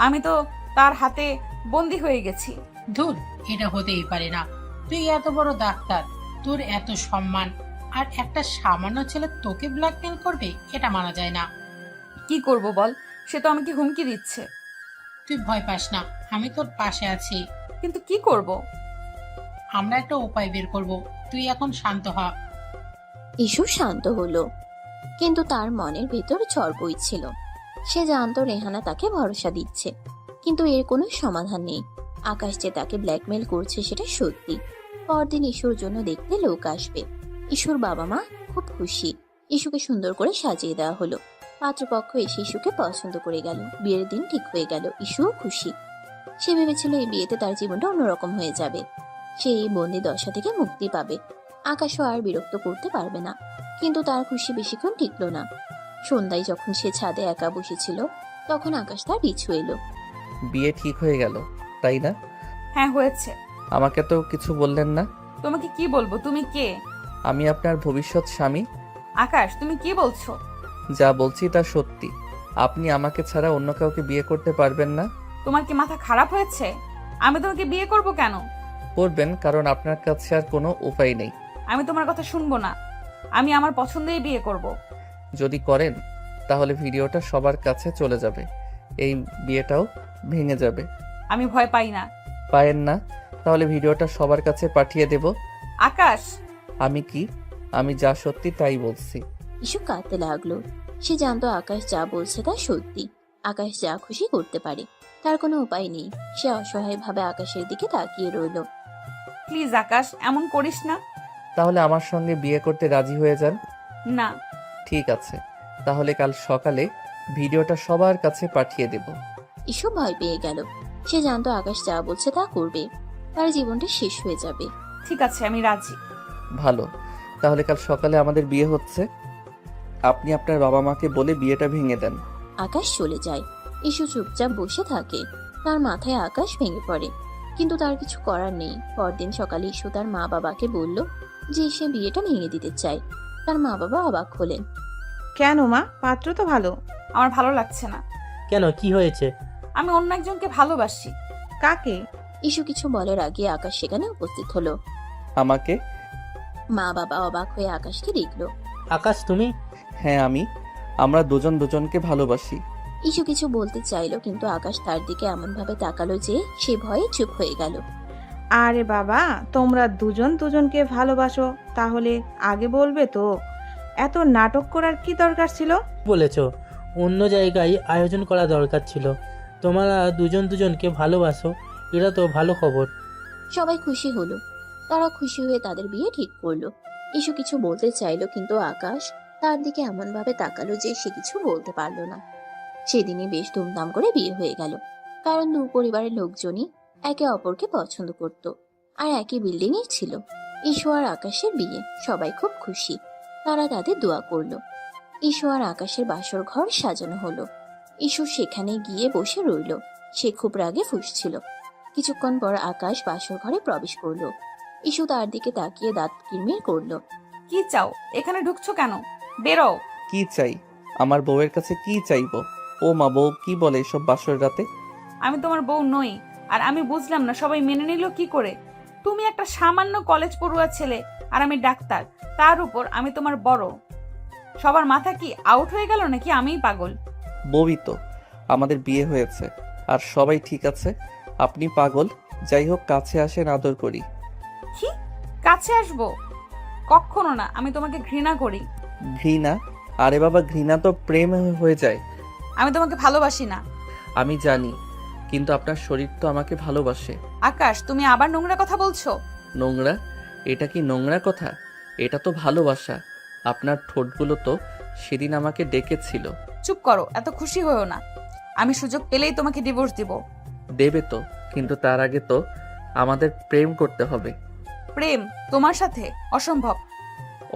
আমি তো তার হাতে বন্দি হয়ে গেছি। ধুর, এটা হতেই পারে না। তুই এত বড় ডাক্তার, তোর এত সম্মান, আর একটা সামান্য ছেলে তোকে ব্ল্যাকমেল করবে? এটা মানা যায় না। কি করব বল, সে তো আমাকে হুমকি দিচ্ছে। তুই ভয় পাস না, আমি তোর পাশে আছি। কিন্তু কি করব? আমরা একটা উপায় বের করব, তুই এখন শান্ত হ। ইস্যু শান্ত হলো, কিন্তু তার মনের ভেতর ঝড় বইছিল। সে জানতো রেহানা তাকে ভরসা দিচ্ছে, কিন্তু এর কোনো সমাধান নেই। আকাশ যে তাকে ব্ল্যাকমেল করছে সেটা সত্যি। পরদিন ইস্যুর জন্য দেখতে লোক আসবে। ইস্যুর বাবা মা খুব খুশি। ইস্যুকে সুন্দর করে সাজিয়ে দেওয়া হলো। পাত্রপক্ষ এসে ইস্যুকে পছন্দ করে গেল। বিয়ের দিন ঠিক হয়ে গেল। ইস্যুও খুশি। সে ভেবেছিল এই বিয়েতে তার জীবনটা অন্যরকম হয়ে যাবে। সে এই বন্দি দশা থেকে মুক্তি পাবে। আকাশও আর বিরক্ত করতে পারবে না। কিন্তু তার খুশি বেশিক্ষণ টিকলো না। সন্ধ্যায় যখন সে ছাদে একা বসেছিল, তখন আকাশ তার পিছু এলো। বিয়ে ঠিক হয়ে গেল, তাই না? হ্যাঁ হয়েছে। আমাকে তো কিছু বললেন না। তোমাকে কি বলবো? তুমি কে? আমি আপনার ভবিষ্যৎ স্বামী। আকাশ, তুমি কি বলছো? যা বলছি তা সত্যি। আপনি আমাকে ছাড়া অন্য কাউকে বিয়ে করতে পারবেন না। তোমার কি মাথা খারাপ হয়েছে? আমি তোমাকে বিয়ে করব কেন? করবেন, কারণ আপনার কাছে আর কোনো উপায় নেই। আমি তোমার কথা শুনবো না। আমি আমার পছন্দেই বিয়ে করব। যদি করেন তাহলে ভিডিওটা সবার কাছে চলে যাবে, এই বিয়েটাও ভেঙে যাবে। আমি ভয় পাই না। পায়েন না? তাহলে ভিডিওটা সবার কাছে পাঠিয়ে দেব। আকাশ, আমি কি? আমি যা সত্যি তাই বলছি। ইস্যু কাঁদতে লাগলো। সে জানতো আকাশ যা বলছে তা সত্যি। আকাশ যা খুশি করতে পারে, তার কোনো উপায় নেই। সে অসহায়ভাবে আকাশের দিকে তাকিয়ে রইল। প্লিজ আকাশ, এমন করিস না। তাহলে আমার সঙ্গে বিয়ে করতে রাজি হয়ে যান। না। ঠিক আছে, তাহলে কাল সকালে ভিডিওটা সবার কাছে পাঠিয়ে দেব। ইস্যু ভয় পেয়ে গেল। সে জানতো আকাশ যা বলছে তা করবে। তার জীবনটা শেষ হয়ে যাবে। ঠিক আছে, আমি রাজি। ভালো, তাহলে কাল সকালে আমাদের বিয়ে হচ্ছে। আপনি আপনার বাবা মাকে বলে বিয়েটা ভেঙে দেন। আকাশ চলে যায়। ইস্যু চুপচাপ বসে থাকে। তার মাথায় আকাশ ভেঙে পড়ে, কিন্তু তার কিছু করার নেই। পরদিন সকালে ইস্যু তার মা বাবাকে বলল যে সে বিয়েটা ভেঙে দিতে চায়। তার মা বাবা অবাক হলেন। কেন মা, পাত্র তো ভালো। আমার ভালো লাগছে না। কেন, কি হয়েছে? আমি অন্য একজনকে ভালোবাসি। কাকে? ইস্যু কিছু বলার আগে আকাশ সেখানে উপস্থিত হলো। আমাকে? মা বাবা অবাক হয়ে আকাশকে দেখলো। আকাশ, তুমি? হ্যাঁ আমি। আমরা দুজন দুজনকে ভালোবাসি। ইস্যু কিছু বলতে চাইলো, কিন্তু আকাশ তার দিকে এমন ভাবে তাকালো যে সে ভয়ে চুপ হয়ে গেল। আরে বাবা, তোমরা দুজন দুজনকে ভালোবাসো, তাহলে আগে বলবে তো। এত নাটক করার কি দরকার ছিল? বলেছ অন্য জায়গায় আয়োজন করা দরকার ছিল। তোমরা দুজন দুজনকে ভালোবাসো, এটা তো ভালো খবর। সবাই খুশি হলো। তারা খুশি হয়ে তাদের বিয়ে ঠিক করলো। ইস্যু কিছু বলতে চাইলো, কিন্তু আকাশ তার দিকে এমন ভাবে তাকালো যে সে কিছু বলতে পারলো না। সেদিনই বেশ ধুমধাম করে বিয়ে হয়ে গেল, কারণ দু পরিবারের লোকজনই একে অপরকে পছন্দ করত আর একই বিল্ডিং এ ছিল। ইস্যু আর আকাশের বিয়ে, সবাই খুব খুশি। তারা তাদের দোয়া করলো। ইস্যু আর আকাশের বাসর ঘর সাজানো হলো। ইস্যু সেখানে গিয়ে বসে রইল। সে খুব রাগে ফুঁসছিল। কিছুক্ষণ পর আকাশ বাসর ঘরে প্রবেশ করলো। ইস্যু তার দিকে তাকিয়ে দাঁত কিরমির করলো। কি চাও? এখানে ঢুকছো কেন? বেরো। কি চাই? আমার বউয়ের কাছে কি চাইবো? ও মা, বউ কি বলে এসব বাসর রাতে? আমি তোমার বউ নই। আর আমি বুঝলাম না সবাই মেনে নিল কি করে। তুমি একটা সামান্য কলেজ পড়ুয়া ছেলে আর আমি ডাক্তার, তার উপর আমি তোমার বড়। সবার মাথা কি আউট হয়ে গেল নাকি আমিই পাগল? বউই তো। আমাদের বিয়ে হয়েছে আর সবাই ঠিক আছে। আপনি পাগল। যাই হোক, কাছে আসেন, আদর করি। কি কাছে আসবো? কখনো না, আমি তোমাকে ঘৃণা করি। ঘৃণা? আরে বাবা, ঘৃণা তো প্রেম হয়ে যায়। আমি তোমাকে ভালোবাসি না। আমি জানি, কিন্তু আপনার শরীর তো আমাকে ভালোবাসে। আকাশ, তুমি আবার নোংরা কথা বলছো। নোংরা? এটা কি নোংরা কথা? এটা তো ভালোবাসা। আপনার ঠোঁটগুলো তো সেদিন আমাকে ডেকেছিল। চুপ করো, এত খুশি হয়েও না। আমি সুযোগ পেলেই তোমাকে ডিভোর্স দিব। দেবে তো, কিন্তু তার আগে তো আমাদের প্রেম করতে হবে। প্রেম তোমার সাথে? অসম্ভব।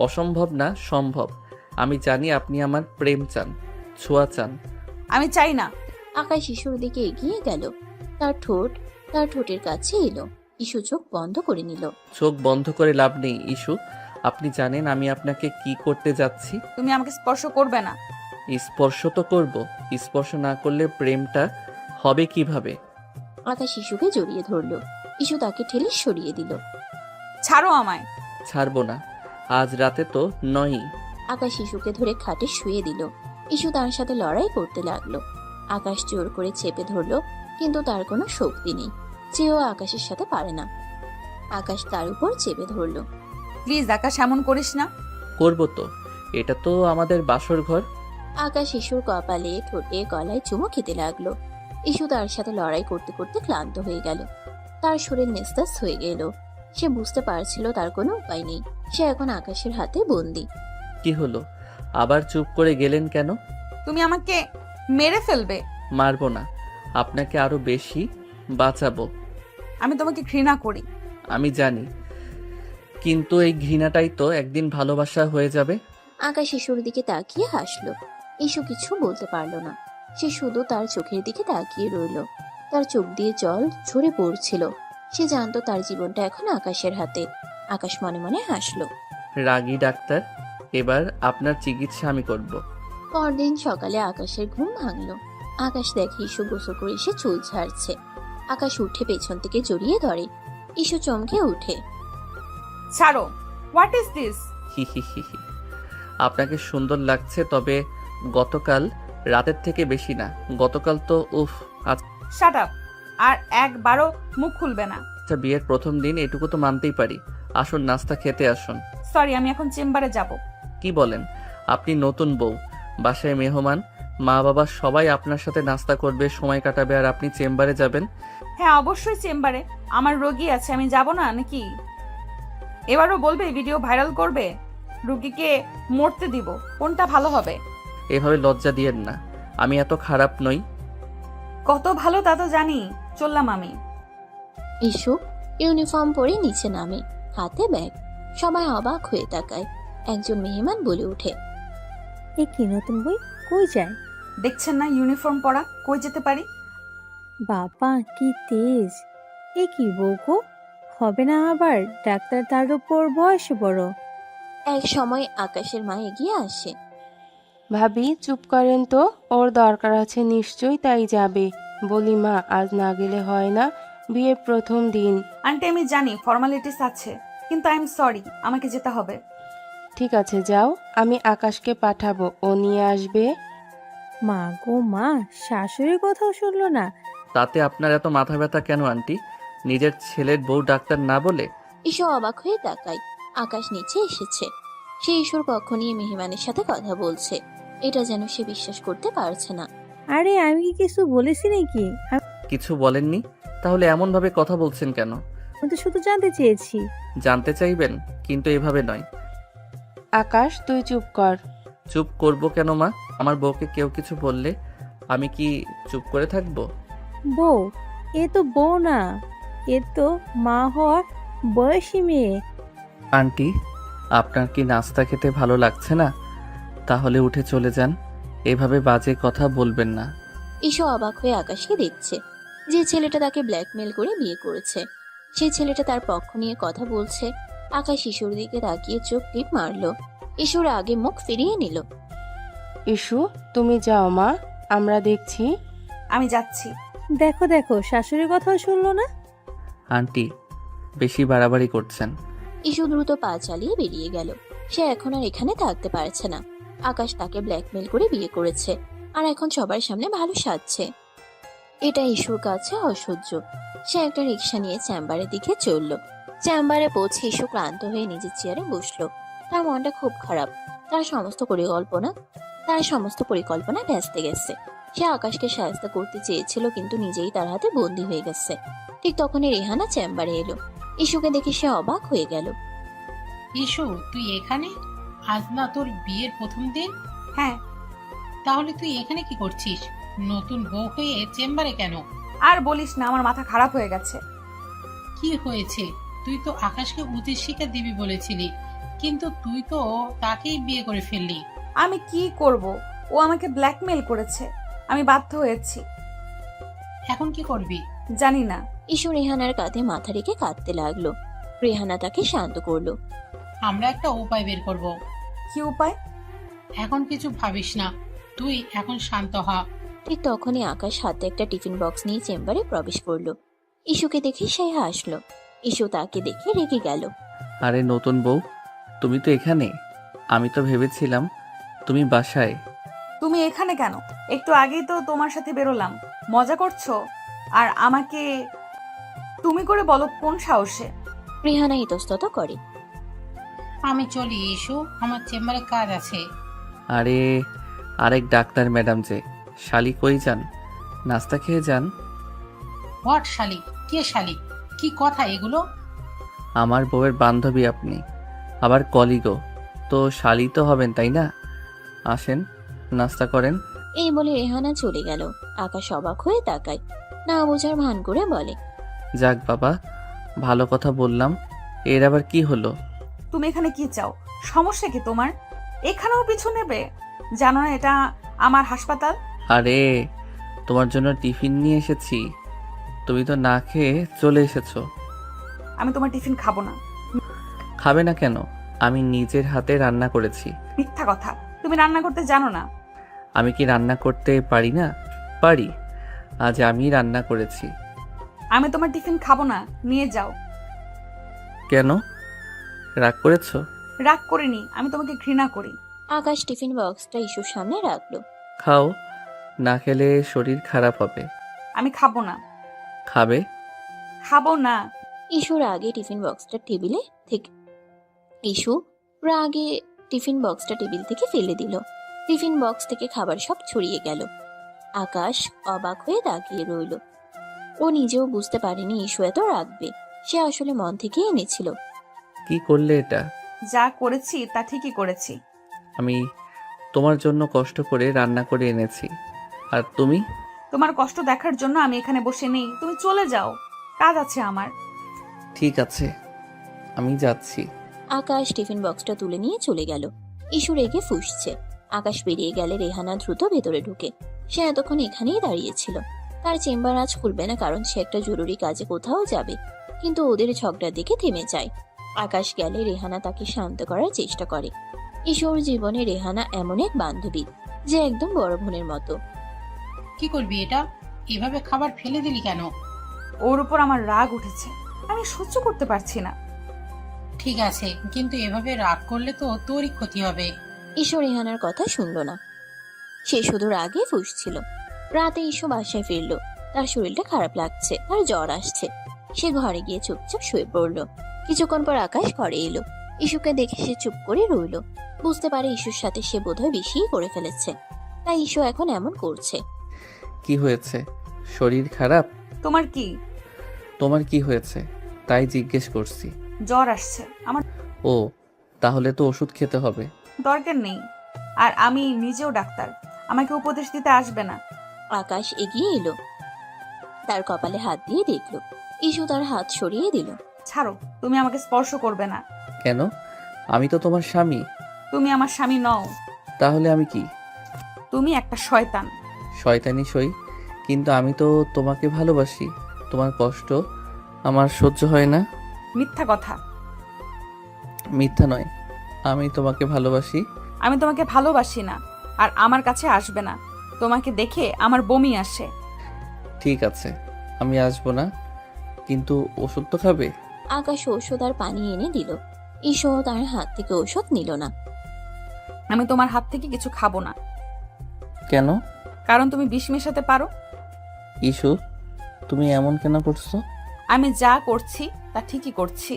অসম্ভব না, সম্ভব। আমি জানি আপনি আমার প্রেম চান, ছোঁয়া চান। আমি চাই না। আকাশ ইসুর দিকে এগিয়ে গেল। তার ঠোঁটের কাছে এলো। ইসু চোখ বন্ধ করে নিল। চোখ বন্ধ করে লাভ নেই ইস্যু। আপনি জানেন আমি আপনাকে কি করতে যাচ্ছি। তুমি আমাকে স্পর্শ করবে না। স্পর্শ তো করব। স্পর্শ না করলে প্রেমটা হবে কিভাবে? আকাশ ইসুকে জড়িয়ে ধরলো। ইসু তাকে ঠেলে সরিয়ে দিল। ছাড়ো আমায়। ছাড়বো না। আজ রাতে তো নয়ই। আকাশ ইসুকে ধরে খাটে শুয়ে দিল। ইসু তার সাথে লড়াই করতে লাগলো। আকাশ জোর করে চেপে ধরলো, কিন্তু তার কোনো শক্তি নেই। চেয়েও আকাশের সাথে পারে না। আকাশ তার উপর চেপে ধরলো। প্লিজ আকাশ, এমন করিস না। করবো তো, এটা তো আমাদের বাসর ঘর। আকাশ ইসুর কপালে, ঠোঁটে, গলায় চুমো খেতে লাগলো। ইসু তার সাথে লড়াই করতে করতে ক্লান্ত হয়ে গেল। তার শরীর নিস্তেজ হয়ে গেল। সে বুঝতে পারছিল তার কোনো উপায় নেই। সে এখন আকাশের হাতে বন্দি। কি হলো? আবার চুপ করে গেলেন কেন? তুমি আমাকে মেরে ফেলবে। মারবো না, আপনাকে আরো বেশি বাঁচাবো। আমি তোমাকে ঘৃণা করি। আমি জানি, কিন্তু এই ঘৃণাটাই তো একদিন ভালোবাসা হয়ে যাবে। আকাশ ইসুর দিকে তাকিয়ে হাসলো। ইসু কিছু বলতে পারলো না। সে শুধু তার চোখের দিকে তাকিয়ে রইল। তার চোখ দিয়ে জল ঝরে পড়ছিল। সে জানতো তার জীবনটা এখন আকাশের হাতে। আকাশ মনে মনে হাসলো। রাগী ডাক্তার, এবার আপনার চিকিৎসা আমি করব। পরদিন সকালে আকাশের ঘুম ভাঙলো। আকাশ দেখে ইসু গোসল করে এসে চুল ঝাড়ছে। আকাশ উঠে পেছন থেকে জড়িয়ে ধরে। ইসু চমকে উঠে। ছাড়ো। What is this? হি হি হি হি। আপনাকে সুন্দর লাগছে, তবে গতকাল রাতের থেকে বেশি না। গতকাল তো উফ। Shut up. আর একবারও মুখ খুলবে না। আচ্ছা, বিয়ের প্রথম দিন এটুকু তো মানতেই পারি। আসুন, নাস্তা খেতে আসুন। সরি, আমি এখন চেম্বারে যাব। কি বলেন? আপনি নতুন বউ, বাসায় মেহমান, মা বাবা সবাই আপনার সাথে নাস্তা করবে, সময় কাটাবে, আর আপনি চেম্বারে যাবেন? হ্যাঁ, অবশ্যই চেম্বারে। আমার রোগী আছে, আমি যাব না নাকি? এবারও বলবে ভিডিও ভাইরাল করবে? রোগীকে মরতে দিব, কোনটা ভালো হবে? এভাবে লজ্জা দিয়েন না, আমি এত খারাপ নই। কত ভালো তা তো জানি। চললাম আমি। ইসু ইউনিফর্ম পরে নিচে নামে, হাতে ব্যাগ। সবাই অবাক হয়ে তাকায়। একজন মেহমান বলে ওঠে, এ কি নতুন বই, কই যায়? দেখছেন না ইউনিফর্ম পরা, কই যেতে পারি? বাবা কি তেজ! এ কি বউগো, হবে না আবার ডাক্তার, তার উপর বয়সে বড়। এক সময় আকাশের মা এগিয়ে আসে। ভাবি চুপ করেন তো, ওর দরকার আছে নিশ্চয়ই, তাই যাবে। বলি মা, আজ না গেলে হয় না, বিয়ের প্রথম দিন। আন্টি, আমি জানি ফর্মালিটিস আছে, কিন্তু আই এম সরি, আমাকে যেতে হবে। ঠিক আছে যাও, আমি আকাশকে পাঠাবো, ও নিয়ে আসবে। মা গো মা, শাশুড়ির কথাও শুনলো না। তাতে আপনার এত মাথা ব্যথা কেন আন্টি? নিজের ছেলের বউ ডাক্তার না বলে? ইসু অবাক হয়ে তাকায়। আকাশ নিচে এসেছে। সে ইসুর কক্ষ নিয়ে মেহমানের সাথে কথা বলছে। এটা যেন সে বিশ্বাস করতে পারছে না। আরে আমি কি কিছু বলেছি নাকি? কিছু বলেননি? তাহলে এমন ভাবে কথা বলছেন কেন? আমি তো শুধু জানতে চেয়েছি। জানতে চাইবেন, কিন্তু এভাবে নয়। আকাশ তুই চুপ কর। চুপ করব কেন মা? আমার বউকে কেউ কিছু বললে আমি কি চুপ করে থাকবো? বউ? এ তো বউ না, এ তো মা হওয়ার বয়সী মেয়ে। আন্টি, আপনার কি নাস্তা খেতে ভালো লাগছে না? তাহলে উঠে চলে যান, এভাবে বাজে কথা বলবেন না। ইসু অবাক হয়ে আকাশকে দেখছে। যে ছেলেটা তাকে ব্ল্যাকমেল করে বিয়ে করেছে, সেই ছেলেটা তার পক্ষ নিয়ে কথা বলছে। আকাশ ইসুর দিকে তাকিয়ে চোখ টিপ মারলো। ইসুর আগে মুখ ফিরিয়ে নিল। ইসু তুমি যাও মা, আমরা দেখছি। আমি যাচ্ছি। দেখো দেখো, শাশুড়ির কথাও শুনলো না। আন্টি, বেশি বাড়াবাড়ি করছেন। ইসু দ্রুত পা চালিয়ে বেরিয়ে গেল। সে এখন আর এখানে থাকতে পারছে না। আকাশ তাকে ব্ল্যাকমেল করে বিয়ে করেছে, আর এখন সবার সামনে ভালো সাজছে। এটা ইসুর কাছে অসহ্য। সে একটা রিক্সা নিয়ে চেম্বারের দিকে চলল। চেম্বারে পৌঁছে ইস্যু ক্লান্ত হয়ে নিজের চেয়ারে বসলো। তার মনটা খুব খারাপ। তার সমস্ত পরিকল্পনা ভেস্তে গেছে। সে আকাশকে সাহায্য করতে চেয়েছিল, কিন্তু নিজেই তার হাতে বন্দী হয়ে গেছে। ঠিক তখনই রেহানা চেম্বারে এলো। ইস্যুকে দেখে সে অবাক হয়ে গেল। ইস্যু, তুই এখানে? আজ না তোর বিয়ের প্রথম দিন? হ্যাঁ। তাহলে তুই এখানে কি করছিস? নতুন বউ হয়ে চেম্বারে কেন? আর বলিস না, আমার মাথা খারাপ হয়ে গেছে। কি হয়েছে? তুই তো আকাশকে উচিত শিক্ষা দিবি বলেছিলি, কিন্তু তুই তো তাকেই বিয়ে করে ফেললি। আমি কি করব? ও আমাকে ব্ল্যাকমেল করেছে, আমি বাধ্য হয়েছি। এখন কি করবি? জানি না। ইস্যু রেহানার কাঁধে মাথা রেখে কাঁদতে লাগলো। রেহানা তাকে শান্ত করলো। আমরা একটা উপায় বের করব। কি উপায়? এখন কিছু ভাবিস না, তুই এখন শান্ত হ। ঠিক তখনই আকাশ হাতে একটা টিফিন বক্স নিয়ে চেম্বারে প্রবেশ করলো। ইস্যুকে দেখে সে হাসলো। ইস্যু তাকে দেখে রেগে গেল। আরে নতুন বউ, তুমি তো এখানে। আমি তো ভেবেছিলাম তুমি বাসায়। তুমি এখানে কেন? একটু আগেই তো তোমার সাথে বেরোলাম। মজা করছো? আর আমাকে তুমি করে বলো কোন সাহসে? রেহানা ইতস্তত করে। আমি চলি ইস্যু, আমার চেম্বারে কাজ আছে। আরে আরেক ডাক্তার ম্যাডাম যে, শালি কই যান? নাস্তা খেয়ে যান। হোয়াট শালি? কে শালি? কি কথা এগুলো? আমার বউয়ের বান্ধবী আপনি, আবার কলিগও, তো শালি তো হবেন তাই না? আসেন, নাস্তা করেন। এই বলে রেহানা চলে গেল। আকাশ অবাক হয়ে তাকায়, না বোঝার ভান করে বলে। যাক বাবা, ভালো কথা বললাম। এর আবার কি হলো? তুমি এখানে কি চাও? সমস্যা কি তোমার? এখানেও পিছু নেবে? জানো না এটা আমার হাসপাতাল? আরে তোমার জন্য টিফিন নিয়ে এসেছি, তুমি তো না খেয়ে চলে এসেছো। আমি তোমার টিফিন খাবো না। খাবে না কেন? আমি নিজের হাতে রান্না করেছি। মিথ্যা কথা, তুমি রান্না করতে জানো না। আমি কি রান্না করতে পারি না? পারি। আজ আমি রান্না করেছি। আমি তোমার টিফিন খাবো না, নিয়ে যাও। কেন রাগ করেছো? রাগ করিনি, আমি তোমাকে ঘৃণা করি। আকাশ টিফিন বক্সটা ইস্যুর সামনে রাখলো। খাও, না খেলে শরীর খারাপ হবে। আমি খাবো না। খাবে? খাবো না। ইস্যু রাগে টিফিন বক্সটা টেবিল থেকে ফেলে দিল। টিফিন বক্স থেকে খাবার সব ছড়িয়ে গেল। আকাশ অবাক হয়ে তাকিয়ে রইল। ও নিজেও বুঝতে পারেনি ইস্যু এত রাখবে। সে আসলে মন থেকে এনেছিল। কি করলে এটা? যা করেছি তা ঠিকই করেছি। আমি তোমার জন্য কষ্ট করে রান্না করে এনেছি, আর তুমি? তোমার কষ্ট দেখার জন্য আমি এখানে বসে নেই, তুমি চলে যাও, কাজ আছে আমার। ঠিক আছে, আমি যাচ্ছি। আকাশ টিফিন বক্সটা তুলে নিয়ে চলে গেল। ইস্যু রেগে ফুঁসছে। আকাশ বেরিয়ে গেলে রেহানা দ্রুত ভেতরে ঢুকে। সে এতক্ষণ এখানেই দাঁড়িয়েছিল। তার চেম্বার আজ খুলবে না, কারণ সে একটা জরুরি কাজে কোথাও যাবে। কিন্তু ওদের ঝগড়া দেখে থেমে যায়। আকাশ গেলে রেহানা তাকে শান্ত করার চেষ্টা করে। ইস্যুর জীবনে রেহানা এমন এক বান্ধবী যে একদম বড় বোনের মতো। কি করবি এটা? এভাবে খাবার ফেলে দিলি কেন? ওর উপর আমার রাগ উঠেছে, আমি সহ্য করতে পারছি না। ঠিক আছে, কিন্তু এভাবে রাগ করলে তো তোরই ক্ষতি হবে। ইস্যু রেহানার কথা শুনল না। সে শুধু রাগে ফুঁসছিল। রাতে ইস্যু বাসায় ফিরল। তার শরীরটা খারাপ লাগছে, তার জ্বর আসছে। সে ঘরে গিয়ে চুপচাপ শুয়ে পড়ল। কিছুক্ষণ পর আকাশ ঘরে এলো। ইস্যুকে দেখে সে চুপ করে রইল। বুঝতে পারে ইস্যুর সাথে সে বোধহয় বেশিই করে ফেলেছে, তাই ইস্যু এখন এমন করছে। কি হয়েছে? শরীর খারাপ? তোমার কি? তোমার কি হয়েছে তাই জিজ্ঞেস করছি। জ্বর আসছে আমার। ও, তাহলে তো ওষুধ খেতে হবে। দরকার নেই, আর আমি নিজেও ডাক্তার, আমাকে উপদেশ দিতে আসবে না। আকাশ এগিয়ে এলো। তার কপালে হাত দিয়ে দেখলো। ইস্যু তার হাত সরিয়ে দিল। ছাড়ো, তুমি আমাকে স্পর্শ করবে না। কেন? আমি তো তোমার স্বামী। তুমি আমার স্বামী নও। তাহলে আমি কি? তুমি একটা শয়তান। শয়তানি সই, কিন্তু আমি তো তোমাকে ভালোবাসি। তোমার কষ্ট আমার সহ্য হয় না। মিথ্যা কথা। মিথ্যা নয়, আমি তোমাকে ভালোবাসি। আমি তোমাকে ভালোবাসি না, আর আমার কাছে আসবে না। তোমাকে দেখে আমার বমি আসে। ঠিক আছে, আমি আসবো না, কিন্তু ওষুধ তো খাবে। আকাশ ঔষধ আর পানি এনে দিল। ইস্যু তার হাত থেকে ঔষধ নিল না। আমি তোমার হাত থেকে কিছু খাবো না। কেন? কারণ তুমি বিষ মেশাতে পারো। ইস্যু, তুমি এমন কেন করছো? আমি যা করছি তা ঠিকই করছি।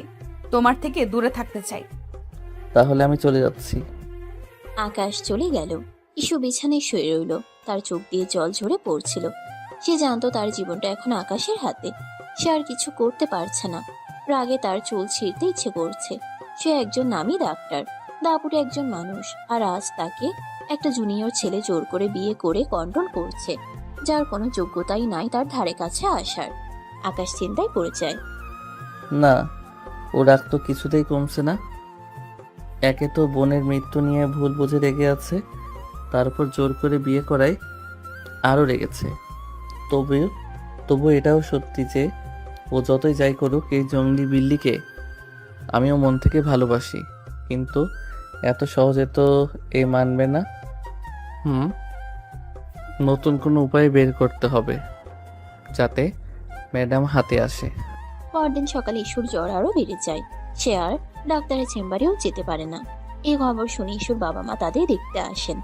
তোমার থেকে দূরে থাকতে চাই। তাহলে আমি চলে যাচ্ছি। আকাশ চলে গেল। ইস্যু বিছানায় শুয়ে রইল। তার চোখ দিয়ে জল ঝরে পড়ছিল। সে জানতো তার জীবনটা এখন আকাশের হাতে। সে আর কিছু করতে পারছে না। রাগে তার চুল ছিঁড়তে ইচ্ছে করছে। সে একজন নামী ডাক্তার, দাপুটে একজন মানুষ, আর আজ তাকে একটা জুনিয়র ছেলে জোর করে বিয়ে করে কন্ট্রোল করছে, যার কোনো যোগ্যতাই নাই তার ধারে কাছে আসার। আকাশ চিন্তায় পড়ে যায়। না, ও রাগ তো কিছুতেই কমছে না। একে তো বোনের মৃত্যু নিয়ে ভুল বুঝে রেগে আছে, তারপর জোর করে বিয়ে করায় আরও রেগেছে। তবু এটাও সত্যি যে ও যতই যাই করুক, এই জঙ্গলি বিল্লিকে আমিও মন থেকে ভালোবাসি। কিন্তু এত সহজে তো এ মানবে না। নতুন কোনো উপায় বের করতে হবে যাতে ম্যাডাম হাতে আসে। পরদিন সকালে ইস্যুর জ্বর আরো বেড়ে যায়। সে আর ডাক্তারের চেম্বারেও যেতে পারে না। এই খবর শুনে ইস্যুর বাবা মা তাদের দেখতে আসেন।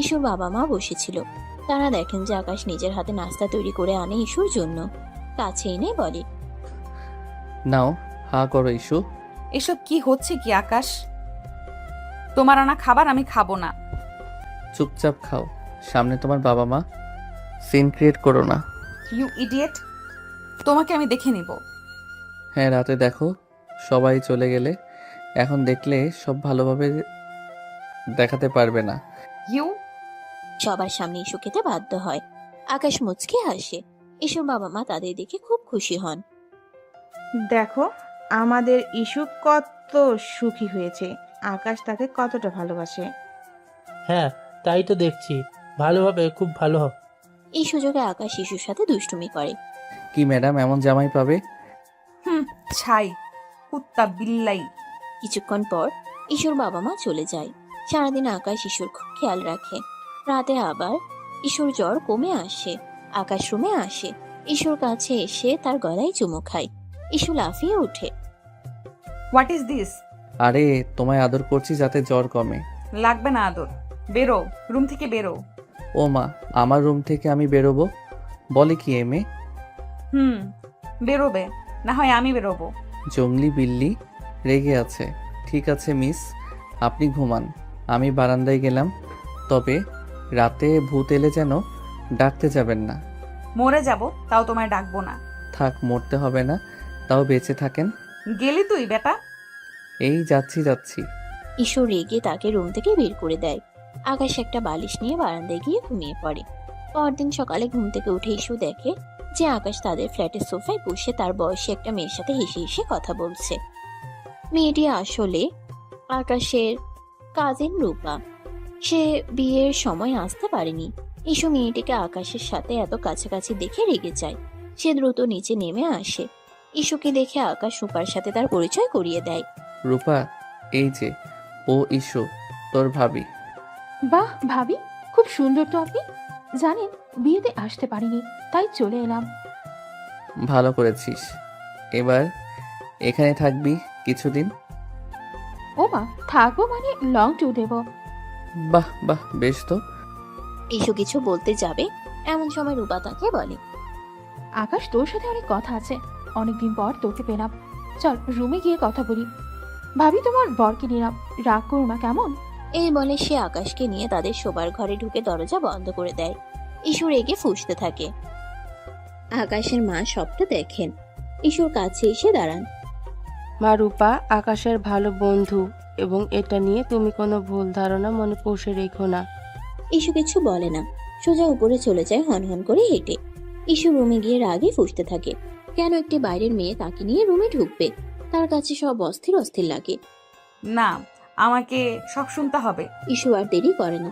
ইস্যুর বাবা মা বসেছিল। তারা দেখেন যে আকাশ নিজের হাতে নাস্তা তৈরি করে আনে ইস্যুর জন্য। কাছে এনে বলে, নাও, হা করো ইস্যু। এসব কি হচ্ছে কি আকাশ? তোমার আনা খাবার আমি খাবো না। চুপচাপ খাও, সামনে তোমার বাবা মা। সিন ক্রিয়েট করো না। ইউ ইডিয়েট, তোমাকে আমি দেখে নিব। হ্যাঁ, রাতে দেখো, সবাই চলে গেলে এখন দেখলে সব ভালোভাবে দেখাতে পারবে না। ইউ সবার সামনে ইস্যু খেতে বাধ্য হয়। আকাশ মুচকে হাসে। ইস্যুর বাবা মা তাদের দেখে খুব খুশি হন। দেখো, আমাদের ইস্যু কত সুখী হয়েছে। আকাশ তাকে কতটা ভালোবাসে। হ্যাঁ, তাই তো দেখছি। ভালোভাবে, খুব ভালো হবে। এই সুযোগে আকাশ ইস্যুর সাথে দুষ্টুমি করে। কি ম্যাডাম, এমন জামাই পাবে? ছাই, কুত্তা বিল্লাই। কিছুক্ষণ পর ইস্যুর বাবা মা চলে যায়। সারাদিন আকাশ ইস্যুর খুব খেয়াল রাখে। রাতে আবার ইস্যুর জ্বর কমে আসে। আকাশ রুমে আসে। ইস্যুর কাছে এসে তার গলায় চুমু খায়। ইস্যু লাফিয়ে ওঠে। What is this? আরে, তোমায় আদর করছি যাতে জ্বর কমে। লাগবে না আদর, বেরো রুম থেকে বেরো। ও মা, আমার রুম থেকে আমি বেরোবো? বলে কি এ মেয়ে? বেরোবে, না হয় আমি বেরোবো। জঙ্গলি বিল্লি রেগে আছে। ঠিক আছে মিস, আপনি ঘুমান, আমি বারান্দায় গেলাম। তবে রাতে ভূত এলে যেন ডাকতে যাবেন না। মরে যাব তাও তোমায় ডাকবো না। থাক, মরতে হবে না, তাও বেঁচে থাকেন। গেলি তুই বেটা? এই যাচ্ছি। ইস্যু রেগে তাকে রুম থেকে বের করে দেয়। আকাশ একটা বালিশ নিয়ে বারান্দায় গিয়ে ঘুমিয়ে পড়ে। পরদিন সকালে ঘুম থেকে উঠে ইস্যু দেখে যে আকাশ তাদের ফ্ল্যাটের সোফায় বসে তার বয়সী একটা মেয়ের সাথে হেসে হেসে কথা বলছে। মেয়েটি আসলে আকাশের কাজিন রূপা। সে বিয়ের সময় আসতে পারেনি। ইস্যু মেয়েটিকে আকাশের সাথে এত কাছাকাছি দেখে রেগে যায়। সে দ্রুত নিচে নেমে আসে। ইস্যুকে দেখে আকাশ রূপার সাথে তার পরিচয় করিয়ে দেয়। রূপা, এই যে ও ইস্যু, তোর ভাবি। বাহ ভাবি, খুব সুন্দর তো আপনি। জানেন, বিয়েতে আসতে পারিনি, তাই চলে এলাম। ভালো করেছিস। এবার এখানে থাকবি কিছুদিন? ও মা, থাকবো মানে লং ট্যুর দেব। বাহ, বেশ তো। ইস্যু কিছু বলতে যাবে এমন সময় রূপা তাকে বলে, আকাশ, তোর সাথে অনেক কথা আছে। অনেকদিন পর তোকে পেলাম, চল রুমে গিয়ে কথা বলি। ভাবি, তোমার বরকে নিলাম, রাগ করো না কেমন? এই বলে সে আকাশকে নিয়ে তাদের শোবার ঘরে ঢুকে দরজা বন্ধ করে দেয়। ইস্যু রেগে ফুঁসতে থাকে। আকাশের মা সবটা দেখেন। ইস্যুর কাছে এসে দাঁড়ান। মা, রূপা আকাশের ভালো বন্ধু, এবং এটা নিয়ে তুমি কোনো ভুল ধারণা মনে পুষে রেখো না। ইস্যু কিছু বলে না, সোজা উপরে চলে যায় হনহন করে হেঁটে। ইস্যু রুমে গিয়ে রাগে ফুঁসতে থাকে। কেন একটি বাইরের মেয়ে তাকে নিয়ে রুমে ঢুকবে? তার কাছে সব অস্থির অস্থির লাগে। না, আমাকে সব শুনতে হবে। ইস্যু আর দেরি করে না,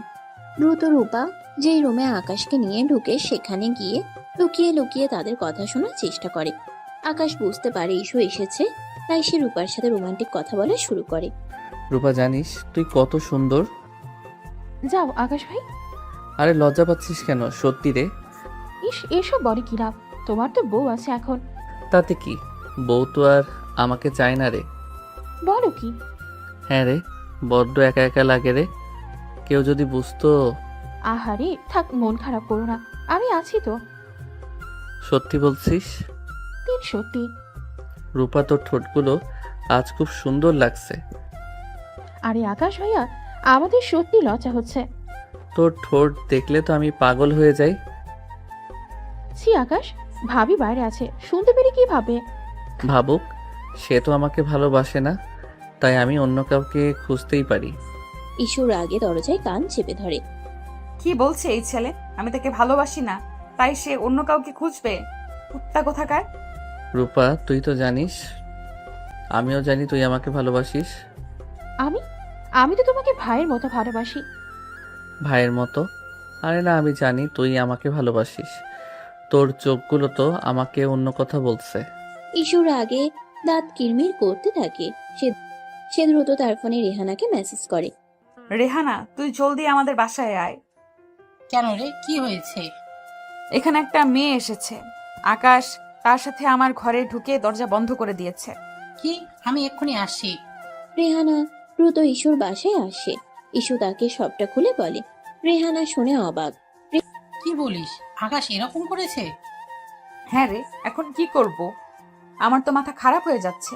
দ্রুত রূপা যেই রুমে আকাশকে নিয়ে ঢুকে সেখানে গিয়ে লুকিয়ে লুকিয়ে তাদের কথা শোনার চেষ্টা করে। আকাশ বুঝতে পারে ইস্যু এসেছে, তাই সে রূপার সাথে রোমান্টিক কথা বলা শুরু করে। রূপা, জানিস তুই কত সুন্দর? যাও আকাশ ভাই। আরে লজ্জা পাচ্ছিস কেন? সত্যি রে। ইস, এসব বলে কি লাভ? তোমার তো বউ আছে এখন। তাতে কি, বউ তো আর আমাকে চায় না রে। বলো কি? হ্যাঁ রে, বড্ড একা একা লাগে রে। কেউ যদি বুঝতো। আহারে থাক, মন খারাপ করো না, আমি আছি তো। সত্যি বলছিস? তিন সত্যি। রূপা, তোর ঠোঁটগুলো আজ খুব সুন্দর লাগছে। আরে আকাশ ভাইয়া, আমাদের সত্যি লজ্জা হচ্ছে। তোর ঠোঁট দেখলে তো আমি পাগল হয়ে যাই। ছি আকাশ, ভাবি বাইরে আছে, শুনতে পেরে কি ভাবে? ভাবুক, সে তো আমাকে ভালোবাসে না, তাই আমি অন্য কাউকে খুঁজতেই পারি। ইস্যুর আগে দরজায় কান চেপে ধরে। কি বলছে এই ছেলে? আমি তাকে ভালোবাসি না, তাই সে অন্য কাউকে খুঁজবে? কুত্তা কোথাকার! রূপা, তুই তো জানিস, আমিও জানি তুই আমাকে ভালোবাসিস। আমি আমি তো তোমাকে ভাইয়ের মতো ভালোবাসি। ভাইয়ের মতো? আরে না, আমি জানি তুই আমাকে ভালোবাসিস। তোর চোখগুলো তো আমাকে অন্য কথা বলছে। ইস্যুর আগে দাঁত কিরমির করতে থাকে। সে সে দ্রুত তার ফোনে রেহানাকে মেসেজ করে। রেহানা, তুই জলদি আমাদের বাসায় আয়। কেন রে, কি হয়েছে? এখানে একটা মেয়ে এসেছে। আকাশ তার সাথে আমার ঘরে ঢুকে দরজা বন্ধ করে দিয়েছে। কি? আমি এক্ষুনি আসছি। রেহানা দ্রুত ইস্যুর বাসায় আসে। ইস্যু তাকে সবটা খুলে বলে। রেহানা শুনে অবাক। কি বলিস? আকাশ এরকম করেছে? হ্যাঁ রে, এখন কি করব? আমার তো মাথা খারাপ হয়ে যাচ্ছে।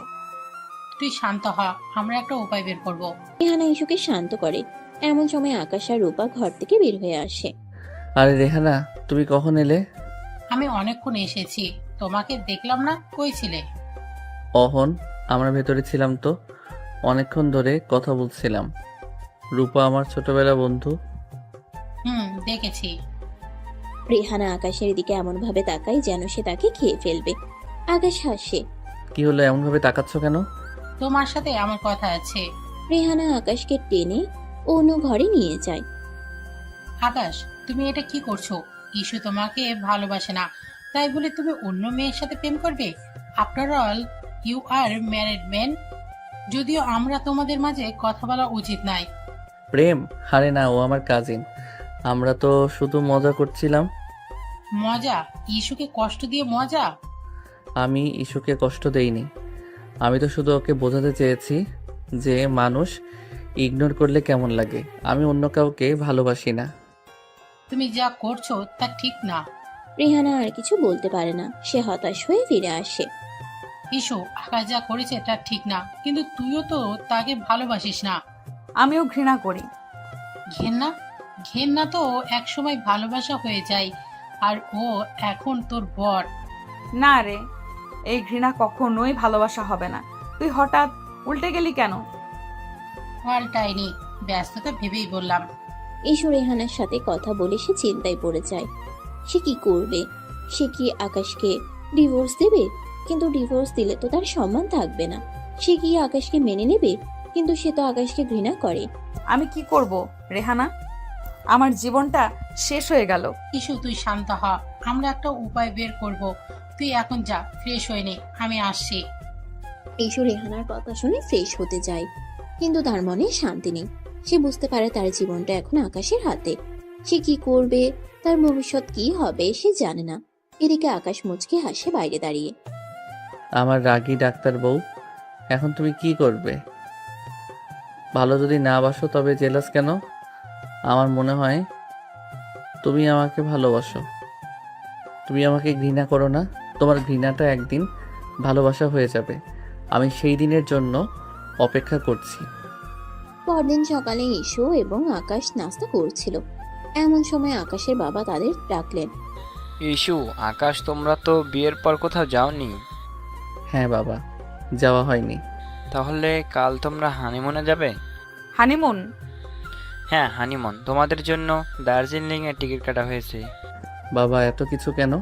তুই শান্ত হ, আমরা একটা উপায় বের করব। রেহানা ইস্যুকে শান্ত করে। এমন সময় আকাশ আর রূপা ঘর থেকে বের হয়ে আসে। আরে রেহানা, তুমি কখন এলে? আমি অনেকক্ষণ এসেছি, তোমাকে দেখলাম না, কই ছিলে? অহন, আমরা ভেতরে ছিলাম তো, অনেকক্ষণ ধরে কথা বলছিলাম। রূপা আমার ছোটবেলা বন্ধু। দেখেছি। রেহানা আকাশের দিকে এমন ভাবে তাকায় যেন সে তাকে খেয়ে ফেলবে। আকাশ হাসে। কি হলো, এমন ভাবে তাকাচ্ছ কেন? তোমার সাথে আমার কথা আছে। রেহানা আকাশকে টেনে অন্য ঘরে নিয়ে যায়। আকাশ, তুমি এটা কি করছো? ইস্যু তোমাকে ভালোবাসে না, তাই বলে তুমি অন্য মেয়ের সাথে প্রেম করবে? After all you are married man. যদিও আমরা তোমাদের মাঝে কথা বলা উচিত নাই। প্রেম? আরে না, ও আমার কাজিন। আমরা তো শুধু মজা করছিলাম। মজা? ইস্যুকে কষ্ট দিয়ে মজা? আমি ইস্যুকে কষ্ট দেইনি। আমি তো শুধু ওকে বোঝাতে চেয়েছি যে মানুষ ইগনোর করলে কেমন লাগে। আমি অন্য কাউকে ভালোবাসি না। তুমি যা করছো তা ঠিক না। রেহানা আর কিছু বলতে পারে না। সে হতাশ হয়ে ফিরে আসে। ইস্যু, আকাশ যা করেছে তা ঠিক না, কিন্তু তুইও তো তাকে ভালোবাসিস না। আমিও ঘৃণা করি। ঘেন্না? ঘেন্না তো একসময় ভালোবাসা হয়ে যায়, আর ও এখন তোর বর। না রে, এই ঘৃণা কখনোই ভালোবাসা হবে না। তুই হঠাৎ উল্টে গেলি কেন? পাল্টাইনি, ব্যস্ততা ভেবেই বললাম। ইস্যু রেহানার সাথে কথা বলে সে চিন্তায় পড়ে যায়। সে কি করবে? সে কি আকাশকে ডিভোর্স দেবে? কিন্তু ডিভোর্স দিলে তো তার সম্মান থাকবে না। সে কি আকাশকে মেনে নেবে? কিন্তু সে তো আকাশকে ঘৃণা করে। আমি কি করব রেহানা? আমার জীবনটা শেষ হয়ে গেল। ইস্যু, তুই শান্ত হ, আমরা একটা উপায় বের করব। তুই এখন যা, ফ্রেশ হয়ে নে, আমি আসছি। ইস্যু রেহানার কথা শুনে ফ্রেশ হতে যায়, কিন্তু তার মনে শান্তি নেই। সে বুঝতে পারে তার জীবনটা এখন আকাশের হাতে। সে কি করবে, তার ভবিষ্যৎ কি হবে সে জানে না। এদিকে আকাশ মুচকে হাসে বাইরে দাঁড়িয়ে। আমার রাগী ডাক্তার বউ, এখন তুমি কি করবে? ভালো যদি না বাসো তবে জেলাস কেন? আমার মনে হয় তুমি আমাকে ভালোবাসো। তুমি আমাকে ঘৃণা করো না। তোমার ঘৃণাটা একদিন ভালোবাসা হয়ে যাবে। আমি সেই দিনের জন্য অপেক্ষা করছি। পরদিন সকালে ইস্যু এবং আকাশ নাস্তা করছিল। এমন সময় আকাশের বাবা তাদের ডাকলেন। ইস্যু, আকাশ, তোমরা তো বিয়ের পর কোথাও যাওনি। হ্যাঁ বাবা, যাওয়া হয়নি। তাহলে কাল তোমরা হানিমুনে যাবে? হানিমুন? হ্যাঁ, হানিমুন। তোমাদের জন্য দার্জিলিংয়ের টিকিট কাটা হয়েছে। বাবা, এত কিছু কেন?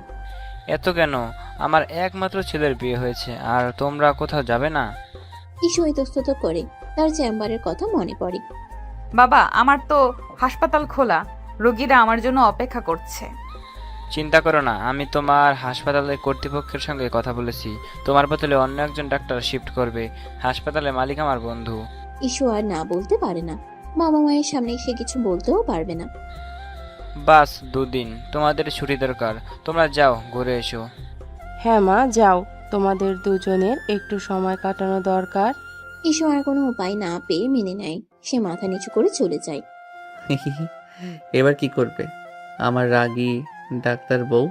এত কেন? আমার একমাত্র ছেলের বিয়ে হয়েছে, আর তোমরা কোথাও যাবে না? ইস্যু ইতস্তত করে। তার চেম্বারের কথা মনে পড়ে। বাবা, আমার তো হাসপাতাল খোলা, রোগীরা আমার জন্য অপেক্ষা করছে। চিন্তা করো না, আমি তোমার হাসপাতালের কর্তৃপক্ষের সঙ্গে কথা বলেছি। তোমার বদলে অন্য একজন ডাক্তার শিফট করবে। হাসপাতালের মালিক আমার বন্ধু। ইস্যু আর না বলতে পারে না। বাবা মায়ের সামনে সে কিছু বলতেও পারবে না। বাস 2 দিন, তোমাদের ছুটি দরকার। তোমরা যাও, ঘুরে এসো। হ্যাঁ মা, যাও, তোমাদের দুজনের একটু সময় কাটানো দরকার। ইস্যু আর কোনো উপায় না পেয়ে মেনে নেয়। সে মাথা নিচু করে চলে যায়। এবার কি করবে আমার রাগী ডাক্তার বউ?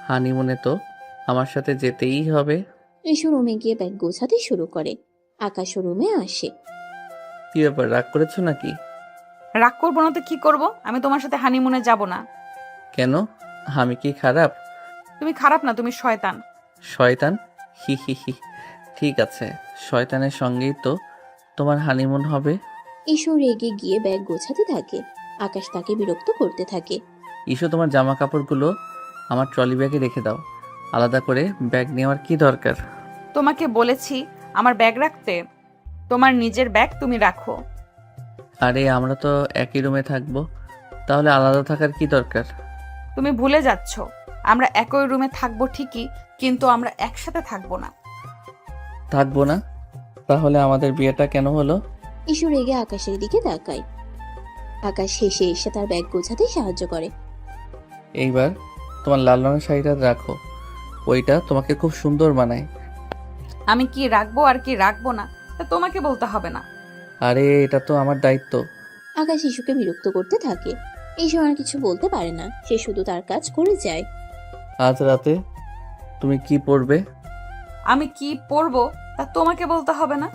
হানিমুনে তো আমার সাথে যেতেই হবে। ইসু রুমে গিয়ে ব্যাগ গোছাতে শুরু করে। আকাশ রুমে আসে। কি ব্যাপার, রাগ করেছো নাকি? রাগ করবো না তো কি করব? আমি তোমার সাথে হানিমুনে যাব না। কেন? আমি কি খারাপ? তুমি খারাপ না, তুমি শয়তান। শয়তান? হি হি হি। ঠিক আছে, শয়তানের সঙ্গেই তো তোমার হানিমুন হবে। ইসু রেগে গিয়ে ব্যাগ গোছাতে থাকে। আকাশ তাকে বিরক্ত করতে থাকে। ইস্যু, তোমার জামা কাপড়গুলো আমার ট্রলি ব্যাগে রেখে দাও। আলাদা করে ব্যাগ নেওয়ার কি দরকার? তোমাকে বলেছি আমার ব্যাগ রাখতে। তোমার নিজের ব্যাগ তুমি রাখো। আরে আমরা তো একই রুমে থাকবো, তাহলে আলাদা থাকার কি দরকার? তুমি ভুলে যাচ্ছ, আমরা একই রুমে থাকবো ঠিকই, কিন্তু আমরা একসাথে থাকবো না। থাকবো না? তাহলে আমাদের বিয়েটা কেন হলো? ইসু রেগে আকাশের দিকে তাকায়। আকাশ হেসে এসে তার ব্যাগ গোছাতে সাহায্য করে। এইবার তোমার লাল রঙের শাড়িটা রাখো, ওইটা তোমাকে খুব সুন্দর মানায়। আমি কি রাখবো আর কি রাখবো না তা তোমাকে বলতে হবে না। আরে এটা তো আমার দায়িত্ব। আকাশ ইসুকে বিরক্ত করতে থাকে। ইসু আর কিছু বলতে পারে না, সে শুধু তার কাজ করে যায়। আজ রাতে তুমি কি পরবে? আমি কি পরবো তা তোমাকে বলতে হবে না।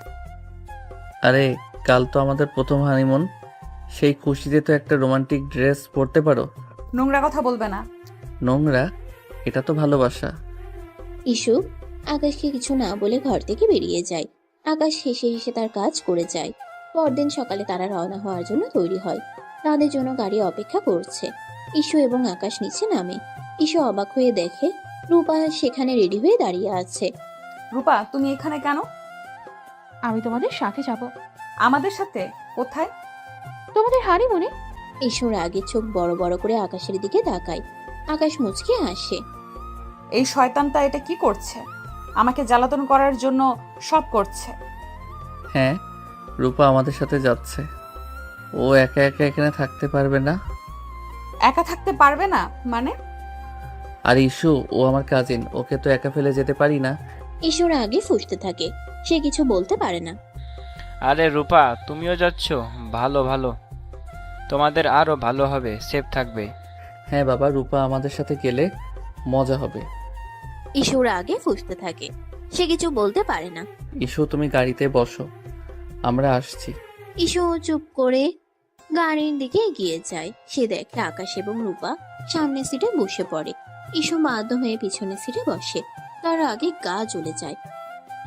আরে কাল তো আমাদের প্রথম হানিমুন, সেই খুশিতে তো একটা রোমান্টিক ড্রেস পরতে পারো। নোংরা কথা বলবে না। নোংরা? এটা তো ভালোবাসা। ইসু আকাশকে কিছু না বলে ঘর থেকে বেরিয়ে যায়। আকাশ হেসে হেসে তার কাজ করে যায়। পরদিন সকালে তারা রওনা হওয়ার জন্য তৈরি হয়। তাদের জন্য গাড়ি অপেক্ষা করছে। ইসু এবং আকাশ নিচে নামে। ইসু অবাক হয়ে দেখে রূপা সেখানে রেডি হয়ে দাঁড়িয়ে আছে। রূপা, তুমি এখানে কেন? আমি তোমাদের সাথে যাব। আমাদের সাথে? কোথায়? তোমাদের হানিমুনে। ইসুর আগে চোখ বড় বড় করে আকাশের দিকে তাকায়। আকাশ মুচকে হাসে। এই শয়তানটা এটা কি করছে? আমাকে জ্বালাতন করার জন্য সব করছে। হ্যাঁ, রূপা আমাদের সাথে যাচ্ছে। ও একা একা এখানে থাকতে পারবে না। একা থাকতে পারবে না মানে? আর ইস্যু, ও আমার কাজিন, ওকে তো একা ফেলে যেতে পারি না। ইসুর আগে ফুঁসতে থাকে। সে কিছু বলতে পারে না। আরে রূপা, তুমিও যাচ্ছ? ভালো ভালো, তোমাদের আরো ভালো হবে, সেফ থাকবে। হ্যাঁ বাবা, রূপা আমাদের সাথে গেলে মজা হবে। ইসুর আগে ফুঁসতে থাকে। সে কিছু বলতে পারে না। ইস্যু, তুমি গাড়িতে বসো, আমরা আসছি। ইসু চুপ করে গাড়ির দিকে এগিয়ে যায়। সে দেখে আকাশ এবং রূপা সামনের সিটে বসে পড়ে। ইসু বাধ্য হয়ে পিছনের সিটে বসে। তার আগে গা জ্বলে যায়।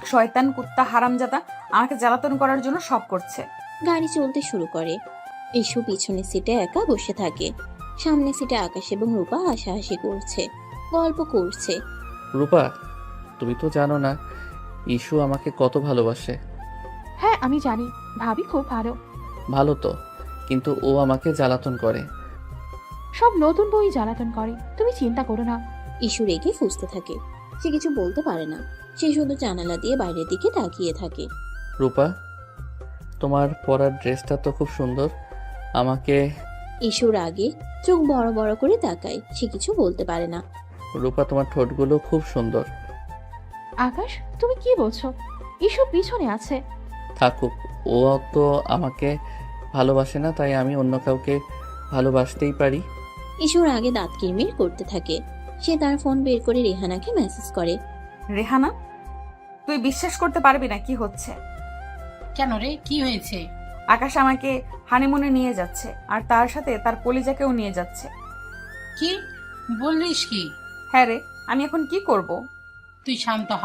শয়তান কুত্তা হারামজাদা আমাকে জ্বালাতন করার জন্য সব করছে। গাড়ি চলতে শুরু করে। ইসু পিছনের সিটে একা বসে থাকে। সামনের সিটে আকাশ এবং রূপা হাসাহাসি করছে, গল্প করছে। রূপা, তুমি তো জানো না ইস্যু আমাকে কত ভালোবাসে। হ্যাঁ আমি জানি, ভাবি খুব ভালো। ভালো তো, কিন্তু ও আমাকে জ্বালাতন করে। সব নতুন বই জ্বালাতন করে, তুমি চিন্তা করো না। ইসু রেগে ফুঁসতে থাকে। সে কিছু বলতে পারে না। সে শুধু জানালা দিয়ে বাইরের দিকে তাকিয়ে থাকে। রূপা, তোমার পরার ড্রেসটা তো খুব সুন্দর। আমাকে। ইসুর আগে চোখ বড় বড় করে তাকায়। সে কিছু বলতে পারে না। রূপা, তোমার ঠোঁটগুলো খুব সুন্দর। আকাশ, তুমি কি বলছো? ইসু পিছনে আছে। থাকুক, ও তো আমাকে ভালোবাসে না, তাই আমি অন্য কাউকে ভালোবাসতেই পারি। ইসুর আগে দাঁত কিরমির করতে থাকে। সে তার ফোন বের করে রেহানাকে মেসেজ করে। রেহানা, তুই বিশ্বাস করতে পারবি না কি হচ্ছে। কেন রে, কি হয়েছে? আকাশ আমাকে হানিমুনে নিয়ে যাচ্ছে, আর তার সাথে তার কলিজাকেও নিয়ে যাচ্ছে। কি বললিস কি? হ্যাঁ রে, আমি এখন কি করব? তুই শান্ত হ,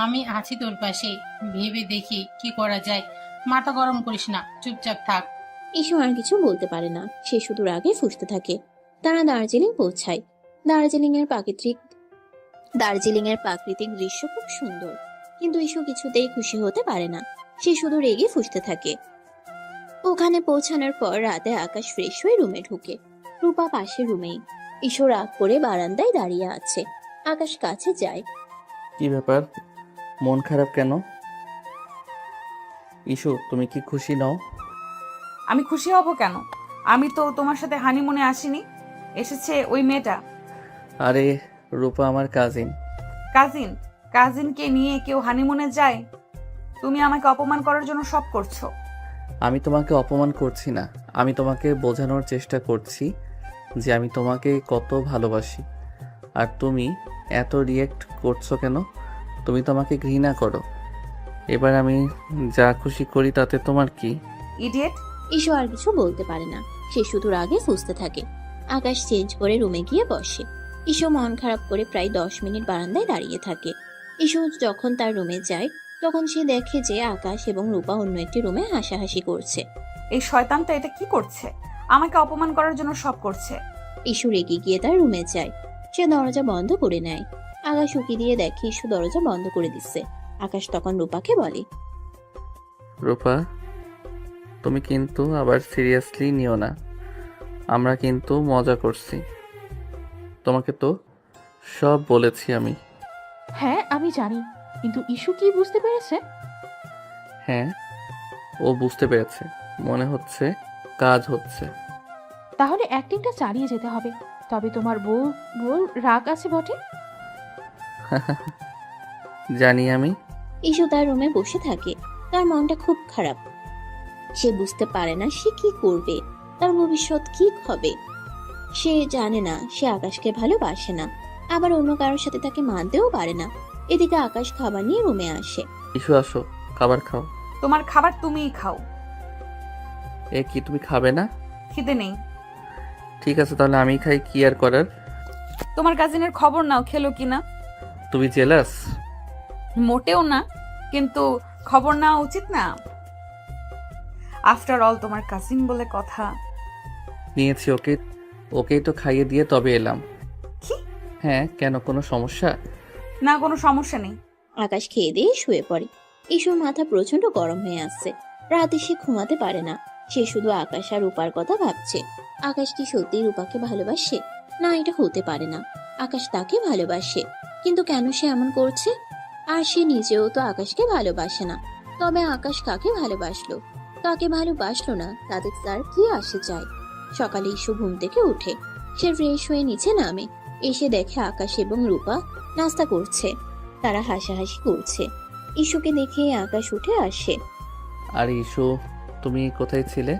আমি আছি তোর পাশে। ভেবে দেখি কি করা যায়। মাথা গরম করিস না, চুপচাপ থাক। ইসু আর কিছু বলতে পারে না। সে শুধু রাগে ফুঁসতে থাকে। তারা দার্জিলিং পৌঁছায়। দার্জিলিং এর প্রাকৃতিক দৃশ্য খুব সুন্দর, কিন্তু ইসু কিছুতেই খুশি হতে পারে না। সে শুধু রেগে ফুঁসতে থাকে। ওখানে পৌঁছানোর পর রাতে আকাশ ফ্রেশ হয়ে রুমে ঢুকে। রূপা পাশের রুমেই। ইসু রাগ করে বারান্দায় দাঁড়িয়ে আছে। আকাশ কাছে যায়। কি ব্যাপার, মন খারাপ কেন? ইস্যু, তুমি কি খুশি নও? আমি খুশি হব কেন? আমি তো তোমার সাথে হানিমুনে আসিনি, এসেছে ওই মেয়েটা। আরে রূপা আমার কাজিন। কাজিন? কাজিনকে নিয়ে কেউ হানিমুনে যায়? তুমি আমাকে অপমান করার জন্য সব করছো। আমি তোমাকে অপমান করছি না, আমি তোমাকে বোঝানোর চেষ্টা করছি যে আমি তোমাকে কত ভালোবাসি। আর তুমি এত রিয়েক্ট করছো কেন? তুমি তো আমাকে ঘৃণা করো। এবার আমি যা খুশি করি তাতে তোমার কি? ইডিয়েট। ঈশু আর কিছু বলতে পারে না, সে শুধু রাগে ফুঁসতে থাকে। আকাশ চেঞ্জ করে রুমে গিয়ে বসে। ঈশু মন খারাপ করে প্রায় 10 মিনিট বারান্দায় দাঁড়িয়ে থাকে। ঈশু যখন তার রুমে যায় তখন সে দেখে যে আকাশ এবং রূপা অন্য একটি রুমে হাসাহাসি করছে। এই শয়তানটা এটা কি করছে? আমাকে অপমান করার জন্য সব করছে। ঈশু রেগে গিয়ে তার রুমে যায়। সে দরজা বন্ধ করে নেয়। আকাশ উকি দিয়ে দেখে ঈশু দরজা বন্ধ করে দিচ্ছে। আকাশ তখন রূপাকে বলে, রূপা, তুমি কিন্তু আবার সিরিয়াসলি নিও না, আমরা কিন্তু মজা করছি। তোমাকে তো সব বলেছি আমি। হ্যাঁ আমি জানি, কিন্তু ইস্যু কি বুঝতে পেরেছে? হ্যাঁ, ও বুঝতে পেরেছে। মনে হচ্ছে কাজ হচ্ছে। তাহলে অ্যাক্টিংটা চালিয়ে যেতে হবে। তবে তোমার বউ রাগ আছে বটে। জানি আমি। ঈশু তার রুমে বসে থাকে। তার মনটা খুব খারাপ। সে বুঝতে পারে না সে কি করবে, তার ভবিষ্যৎ কি হবে। সে জানে না সে আকাশকে ভালোবাসে না, আবার অন্য কারোর সাথে তাকে মানতেও পারে না। এদিকে আকাশ খাবার নিয়ে রুমে আসে। ইস্যু আসো, খাবার খাও। তোমার খাবার তুমিই খাও। এ কি, তুমি খাবে না? খিদে নেই। ঠিক আছে, তাহলে আমি খাই, কি আর করার। তোমার কাজিনের খবর নাও, খেলো কিনা। তুমি জেলাস? মোটেও না, কিন্তু খবর নেওয়া উচিত না? আফটার অল তোমার কাজিন বলে কথা। নিয়েছি, ওকেই তো খাইয়ে দিয়ে তবে এলাম। কি? হ্যাঁ, কেন, কোনো সমস্যা? না, কোনো সমস্যা নেই। আকাশ খেয়ে দিয়ে শুয়ে পড়ে। ঈশুর মাথা প্রচন্ড গরম হয়ে আসছে। রাতে সে ঘুমাতে পারে না। সে শুধু আকাশ আর রূপার কথা ভাবছে। আকাশ কি সত্যি রূপাকে ভালোবাসে? না, এটা হতে পারে না। আকাশ তাকে ভালোবাসে, কিন্তু কেন সে এমন করছে? আর সে নিজেও তো আকাশকে ভালোবাসে না। তবে আকাশ কাকে ভালোবাসলো, কাকে ভালোবাসলো না, তাতে তার কি আসে যায়? সকালে ঈশু ঘুম থেকে উঠে। সে ফ্রেশ হয়ে নিচে নামে। এসে দেখে আকাশ এবং রূপা নাস্তা করছে। তারা হাসাহাসি করছে। ঈশুকে দেখে আকাশ উঠে আসে। আর ইস্যু, তুমি কোথায় ছিলে?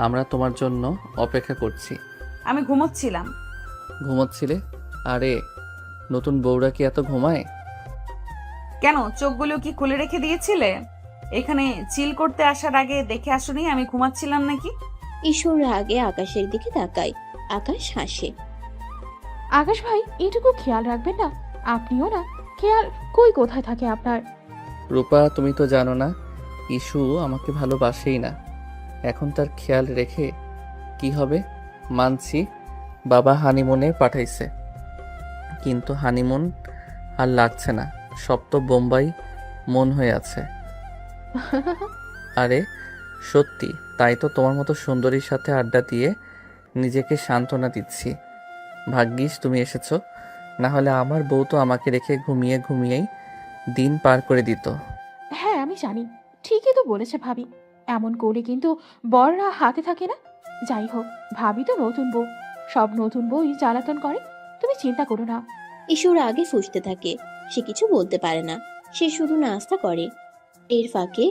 আমরা তোমার জন্য অপেক্ষা করছি। আমি ঘুমোচ্ছিলাম। ঘুমোচ্ছিলে? আরে, নতুন বউরা কি এত ঘুমায়? কেন, চোখগুলো কি খুলে রেখে দিয়েছিলে? এখানে চিল করতে আসার আগে দেখে আসোনি আমি ঘুমাচ্ছিলাম নাকি? ঈশুর রাগে আকাশের দিকে তাকায়। আকাশ হাসে। আকাশ ভাই, এটুকু খেয়াল রাখবেন না? আপনিও না, খেয়াল কোথায় থাকে আপনার? রূপা, তুমি তো জানো না ইস্যু আমাকে ভালোবাসেই না। এখন তার খেয়াল রেখে কি হবে? মানছি, বাবা হানিমুনে পাঠাইছে, কিন্তু হানিমুন আর লাগছে না। সব তো বোম্বাই মন হয়ে আছে। আরে সত্যি, তাই তো তোমার মতো সুন্দরীর সাথে আড্ডা দিয়ে নিজেকে সান্ত্বনা দিচ্ছি। ভাগ্যিস তুমি এসেছো, না হলে আমার বউ তো আমাকে রেখে ঘুমিয়েই দিন পার করে দিত। হ্যাঁ আমি জানি, ঠিকই তো বলেছে ভাবি। এমন করলে কিন্তু বররা হাতে থাকে না। যাই হোক, ভাবি তো নতুন বউ, সব নতুন বউই জ্বালাতন করে। তুমি চিন্তা করো না। ঈশুর আগে ফুঁসতে থাকে। সে কিছু বলতে পারে না, সে শুধু নাস্তা করে। এর ফাঁকে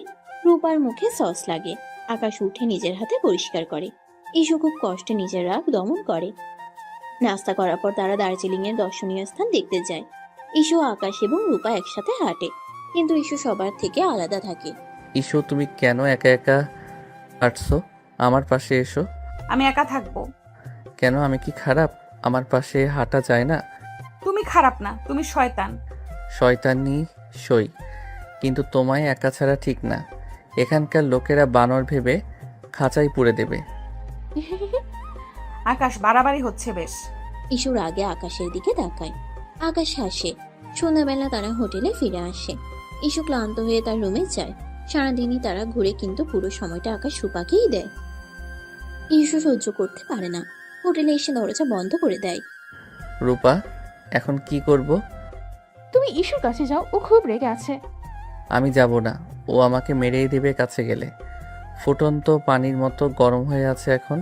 রূপার মুখে সস লাগে। আকাশ উঠে নিজের হাতে পরিষ্কার করে। ঈশু খুব কষ্টে নিজের রাগ দমন করে। নাস্তা করার পর তারা দার্জিলিং এর দর্শনীয় স্থান দেখতে যায়। ঈশু, আকাশ এবং রূপা একসাথে হাঁটে, কিন্তু ঈশু সবার থেকে আলাদা থাকে। ইস্যু, তুমি কেন একা একা হাঁটছো? আমার পাশে এসো। আমি একা থাকবো কেন, আমি কি খারাপ? আমার পাশে হাঁটা যায় না? তুমি খারাপ না, তুমি শয়তান। শয়তানি সই, কিন্তু তোমায় একা ছাড়া ঠিক না। এখানকার লোকেরা বানর ভেবে খাঁচাই পুড়ে দেবে। আকাশ, বাড়াবাড়ি হচ্ছে বেশ। ঈশুর আগে আকাশের দিকে তাকায়। আকাশ হাসে। সন্ধ্যাবেলা তারা হোটেলে ফিরে আসে। ঈশু ক্লান্ত হয়ে তার রুমে যায়। সারাদিনই তারা ঘুরে, কিন্তু পুরো সময়টা আকাশ রূপাকেই দেয়। ঈশু সহ্য করতে পারে না। হোটেলে এসে দরজা বন্ধ করে দেয়। রূপা, এখন কি করব? তুমি ইস্যুর কাছে যাও, ও খুব রেগে আছে। আমি যাব না, ও আমাকে মেরেই দেবে কাছে গেলে। ফুটন্ত পানির মতো গরম হয়ে আছে এখন।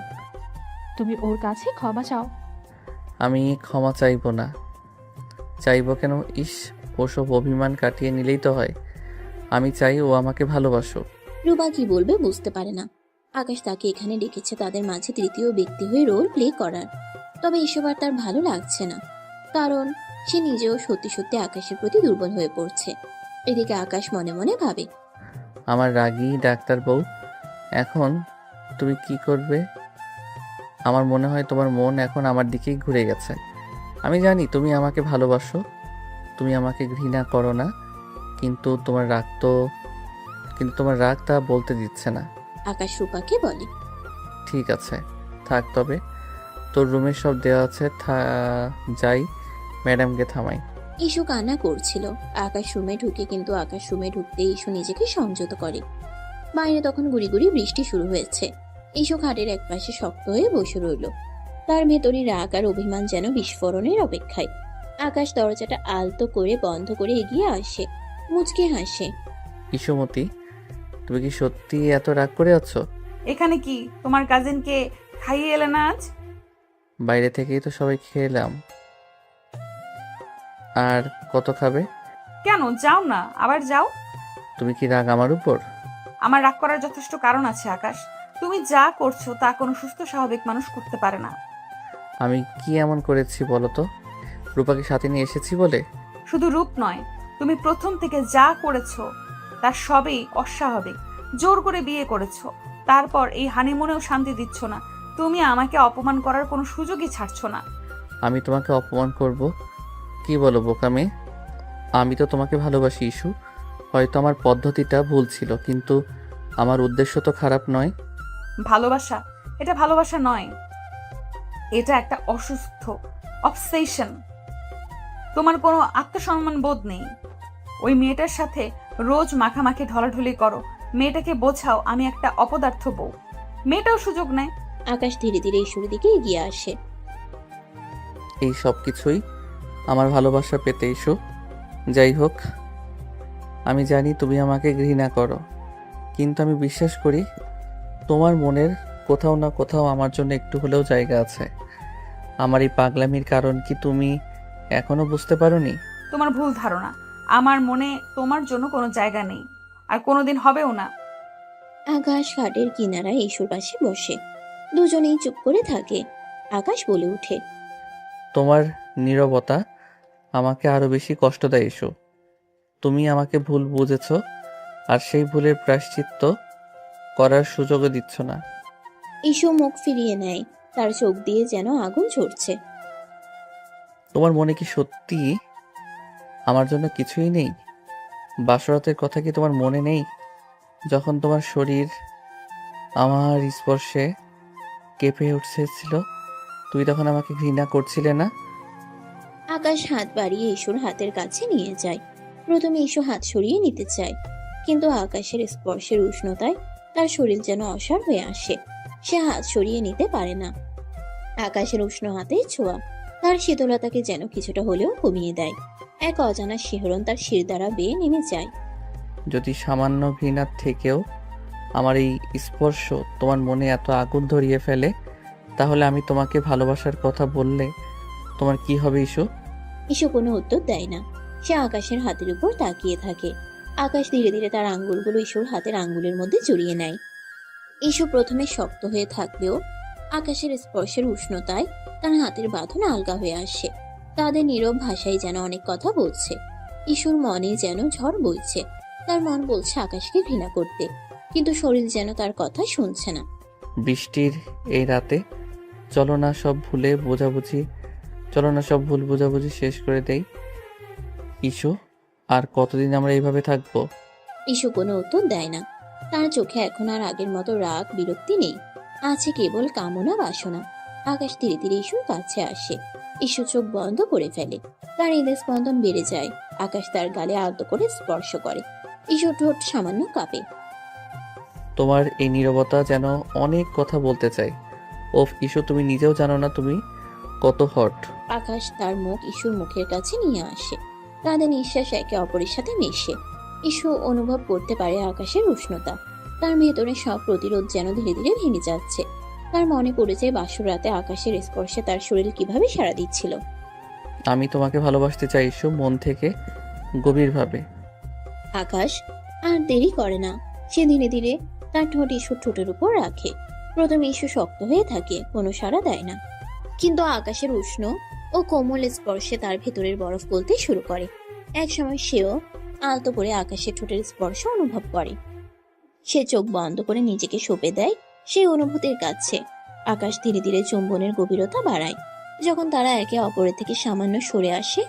তুমি ওর কাছে ক্ষমা চাও। আমি ক্ষমা চাইবো না। চাইবো কেন? ইস, ওসব অভিমান কাটিয়ে নিলেই তো হয়। আমি চাই ও আমাকে ভালোবাসুক। রূপা কি বলবে বুঝতে পারে না। আকাশ তাকে এখানে ডেকেছে তাদের মাঝে তৃতীয় ব্যক্তি হয়ে রোল প্লে করার। তবে এসব আর তার ভালো লাগছে না, কারণ সে নিজেও সত্যি সত্যি আকাশের প্রতি দুর্বল হয়ে পড়ছে। এদিকে আকাশ মনে মনে ভাবে, আমার রাগী ডাক্তার বউ, এখন তুমি কি করবে? আমার মনে হয় তোমার মন এখন আমার দিকেই ঘুরে গেছে। আমি জানি তুমি আমাকে ভালোবাসো, তুমি আমাকে ঘৃণা করো না, কিন্তু তোমার রাগ তা বলতে দিচ্ছে না। আকাশ রূপাকে বলে, ঠিক আছে, থাক তবে। তোর রুমে সব দেওয়া আছে, যাই ম্যাডামকে থামাই। ইস্যু কান্না করছিল। আকাশ রুমে ঢুকে, কিন্তু আকাশ রুমে ঢুকতে ইস্যু নিজেকে সংযত করে। বাইরে তখন গুড়ি গুড়ি বৃষ্টি শুরু হয়েছে। ইস্যু খাটের একপাশে শক্ত হয়ে বসে রইল। তার ভেতরে রাগ আর অভিমান যেন বিস্ফোরণের অপেক্ষায়। আকাশ দরজাটা আলতো করে বন্ধ করে এগিয়ে আসে, মুচকে হাসে। ইসুমতি, তুমি কি সত্যি এত রাগ করে আছো? এখানে কি তোমার কাজিনকে খাইয়ে এলে না আজ? বাইরে থেকেই তো সবাই খেলাম। আর কত খাবে? কেন যাও না, আবার যাও। তুমি কি রাগ আমার উপর? আমার রাগ করার যথেষ্ট কারণ আছে আকাশ। তুমি যা করছো তা কোনো সুস্থ স্বাভাবিক মানুষ করতে পারে না। আমি কি এমন করেছি বলো তো? রূপাকে সাথে নিয়ে এসেছি বলে? শুধু রূপ নয়, তুমি প্রথম থেকে যা করেছো তার সবই অস্বাভাবিক। জোর করে বিয়ে করেছো, তারপর এই হানিমুনেও শান্তি দিচ্ছ না। তুমি আমাকে অপমান করার কোনো সুযোগই ছাড়ছো না। আমি তোমাকে অপমান করব? কি বলো বোকা মেয়ে? আমি তো তোমাকে ভালোবাসি ইস্যু। হয়তো আমার পদ্ধতিটা ভুল ছিল, কিন্তু আমার উদ্দেশ্য তো খারাপ নয়। ভালোবাসা, এটা ভালোবাসা নয়, এটা একটা অসুস্থ অবসেশন। তোমার কোনো আত্মসম্মান বোধ নেই। ওই মেয়েটার সাথে রোজ মাখামাখি ঢলাঢলি করো। মেয়েটাকে বোঝাও আমি একটা অপদার্থ বউ। মেয়েটাও সুযোগ নেয়। আকাশ ধীরে ধীরে ইস্যুর দিকে এগিয়ে আসে। এই সব কিছুই আমার ভালোবাসা পেতে ইস্যু। যাই হোক, আমি জানি তুমি আমাকে ঘৃণা করো, কিন্তু আমি বিশ্বাস করি তোমার মনের কোথাও না কোথাও আমার জন্য একটু হলেও জায়গা আছে। আমার এই পাগলামির কারণ কি তুমি এখনো বুঝতে পারোনি? তোমার ভুল ধারণা। আমার মনে তোমার জন্য কোনো জায়গা নেই, আর কোনোদিন হবেও না। আকাশ খাটের কিনারায় ইস্যুর পাশে বসে। দুজনেই চুপ করে থাকে। আকাশ বলে ওঠে, তোমার নীরবতা আমাকে আরো বেশি কষ্ট দেয় ইস্যু। তুমি আমাকে ভুল বুঝেছো, আর সেই ভুলের প্রায়শ্চিত্ত করার সুযোগও দিচ্ছ না। ইস্যু মুখ ফিরিয়ে নেয়। তার চোখ দিয়ে যেন আগুন ঝরছে। তোমার মনে কি সত্যি আমার জন্য কিছুই নেই? বাসরাতের কথা কি তোমার মনে নেই? যখন তোমার শরীর আমার স্পর্শে কেঁপে উঠেছিল, তুমি তখন আমাকে ঘৃণা করছিলে না? আকাশ হাত বাড়িয়ে ইস্যুর হাতের কাছে নিয়ে যায়। প্রথমে ইস্যু হাত সরিয়ে নিতে চায়, কিন্তু আকাশের স্পর্শের উষ্ণতায় তার শরীর যেন অসাড় হয়ে আসে। সে হাত সরিয়ে নিতে পারে না। আকাশের উষ্ণ হাতের ছোঁয়া তার শীতলতাকে যেন কিছুটা হলেও কমিয়ে দেয়। এক অজানা শিহরণ তার শির দ্বারা বেয়ে নেমে যায়। যদি সামান্য ঘৃণার থেকেও আমার এই স্পর্শ তোমার মনে এত আগুন ধরিয়ে ফেলে, তাহলে আমি তোমাকে ভালোবাসার কথা বললে তোমার কি হবে ইস্যু? ইস্যু কোনো উত্তর দেয় না। সে আকাশের হাতের উপর তাকিয়ে থাকে। আকাশ ধীরে ধীরে তার আঙ্গুলগুলো ইস্যুর হাতের আঙ্গুলের মধ্যে জড়িয়ে নেয়। ইস্যু প্রথমে শক্ত হয়ে থাকলেও আকাশের স্পর্শের উষ্ণতায় তার হাতের বাঁধন আলগা হয়ে আসে। তাদের নীরব ভাষায় যেন অনেক কথা বলছে। ইস্যুর মনে যেন ঝড় বইছে। তার মন বলছে আকাশকে ঘৃণা করতে, কিন্তু শরীর যেন তার কথা শুনছে না। বৃষ্টির এই রাতে চলো না সব ভুল বোঝাবুঝি শেষ করে দেই ইস্যু। আর কতদিন আমরা এইভাবে থাকবো? ইস্যু কোনো উত্তর দেয় না। তার চোখে এখন আর আগের মতো রাগ বিরক্তি নেই, আছে কেবল কামনা বাসনা। আকাশ ধীরে ধীরে ইস্যুর কাছে আসে। ইস্যু চোখ বন্ধ করে ফেলে। তার হৃদয় স্পন্দন বেড়ে যায়। আকাশ তার গালে আলতো করে স্পর্শ করে। ইস্যুর ঠোঁট সামান্য কাঁপে। তোমার এই নীরবতা যেন অনেক কথা বলতে চাই। ওফ ইস্যু, তুমি নিজেও জানো না তুমি কত হট। আকাশ তার মুখ ইস্যুর মুখের কাছে নিয়ে আসে। তাদের নিঃশ্বাস একে অপরের সাথে মেশে। ইস্যু অনুভব করতে পারে আকাশের উষ্ণতা। তার ভেতরে সব প্রতিরোধ যেন ধীরে ধীরে ভেঙে যাচ্ছে। তার মনে পড়ে যায় বাসর রাতে আকাশের স্পর্শে তার শরীর কিভাবে সাড়া দিচ্ছিল। আমি তোমাকে ভালোবাসতে চাই ইস্যু, মন থেকে, গভীরভাবে। আকাশ আর দেরি করে না। সে ধীরে ধীরে তার ঠোঁট ইস্যুর ঠোঁটের উপর রাখে। প্রথমে ইস্যু শক্ত হয়ে থাকে, কোনো সাড়া দেয় না। কিন্তু আকাশের উষ্ণ ও কোমল স্পর্শে তার ভেতরের বরফ গলতে শুরু করে। একসময় সেও আলতো করে আকাশের ঠোঁটের স্পর্শ অনুভব করে। সে চোখ বন্ধ করে নিজেকে সঁপে দেয় সেই অনুভূতির কাছে। আকাশ ধীরে ধীরে চুম্বনের গভীরতা বাড়ায়। যখন তারা একে অপরের থেকে সামান্য সরে আসে,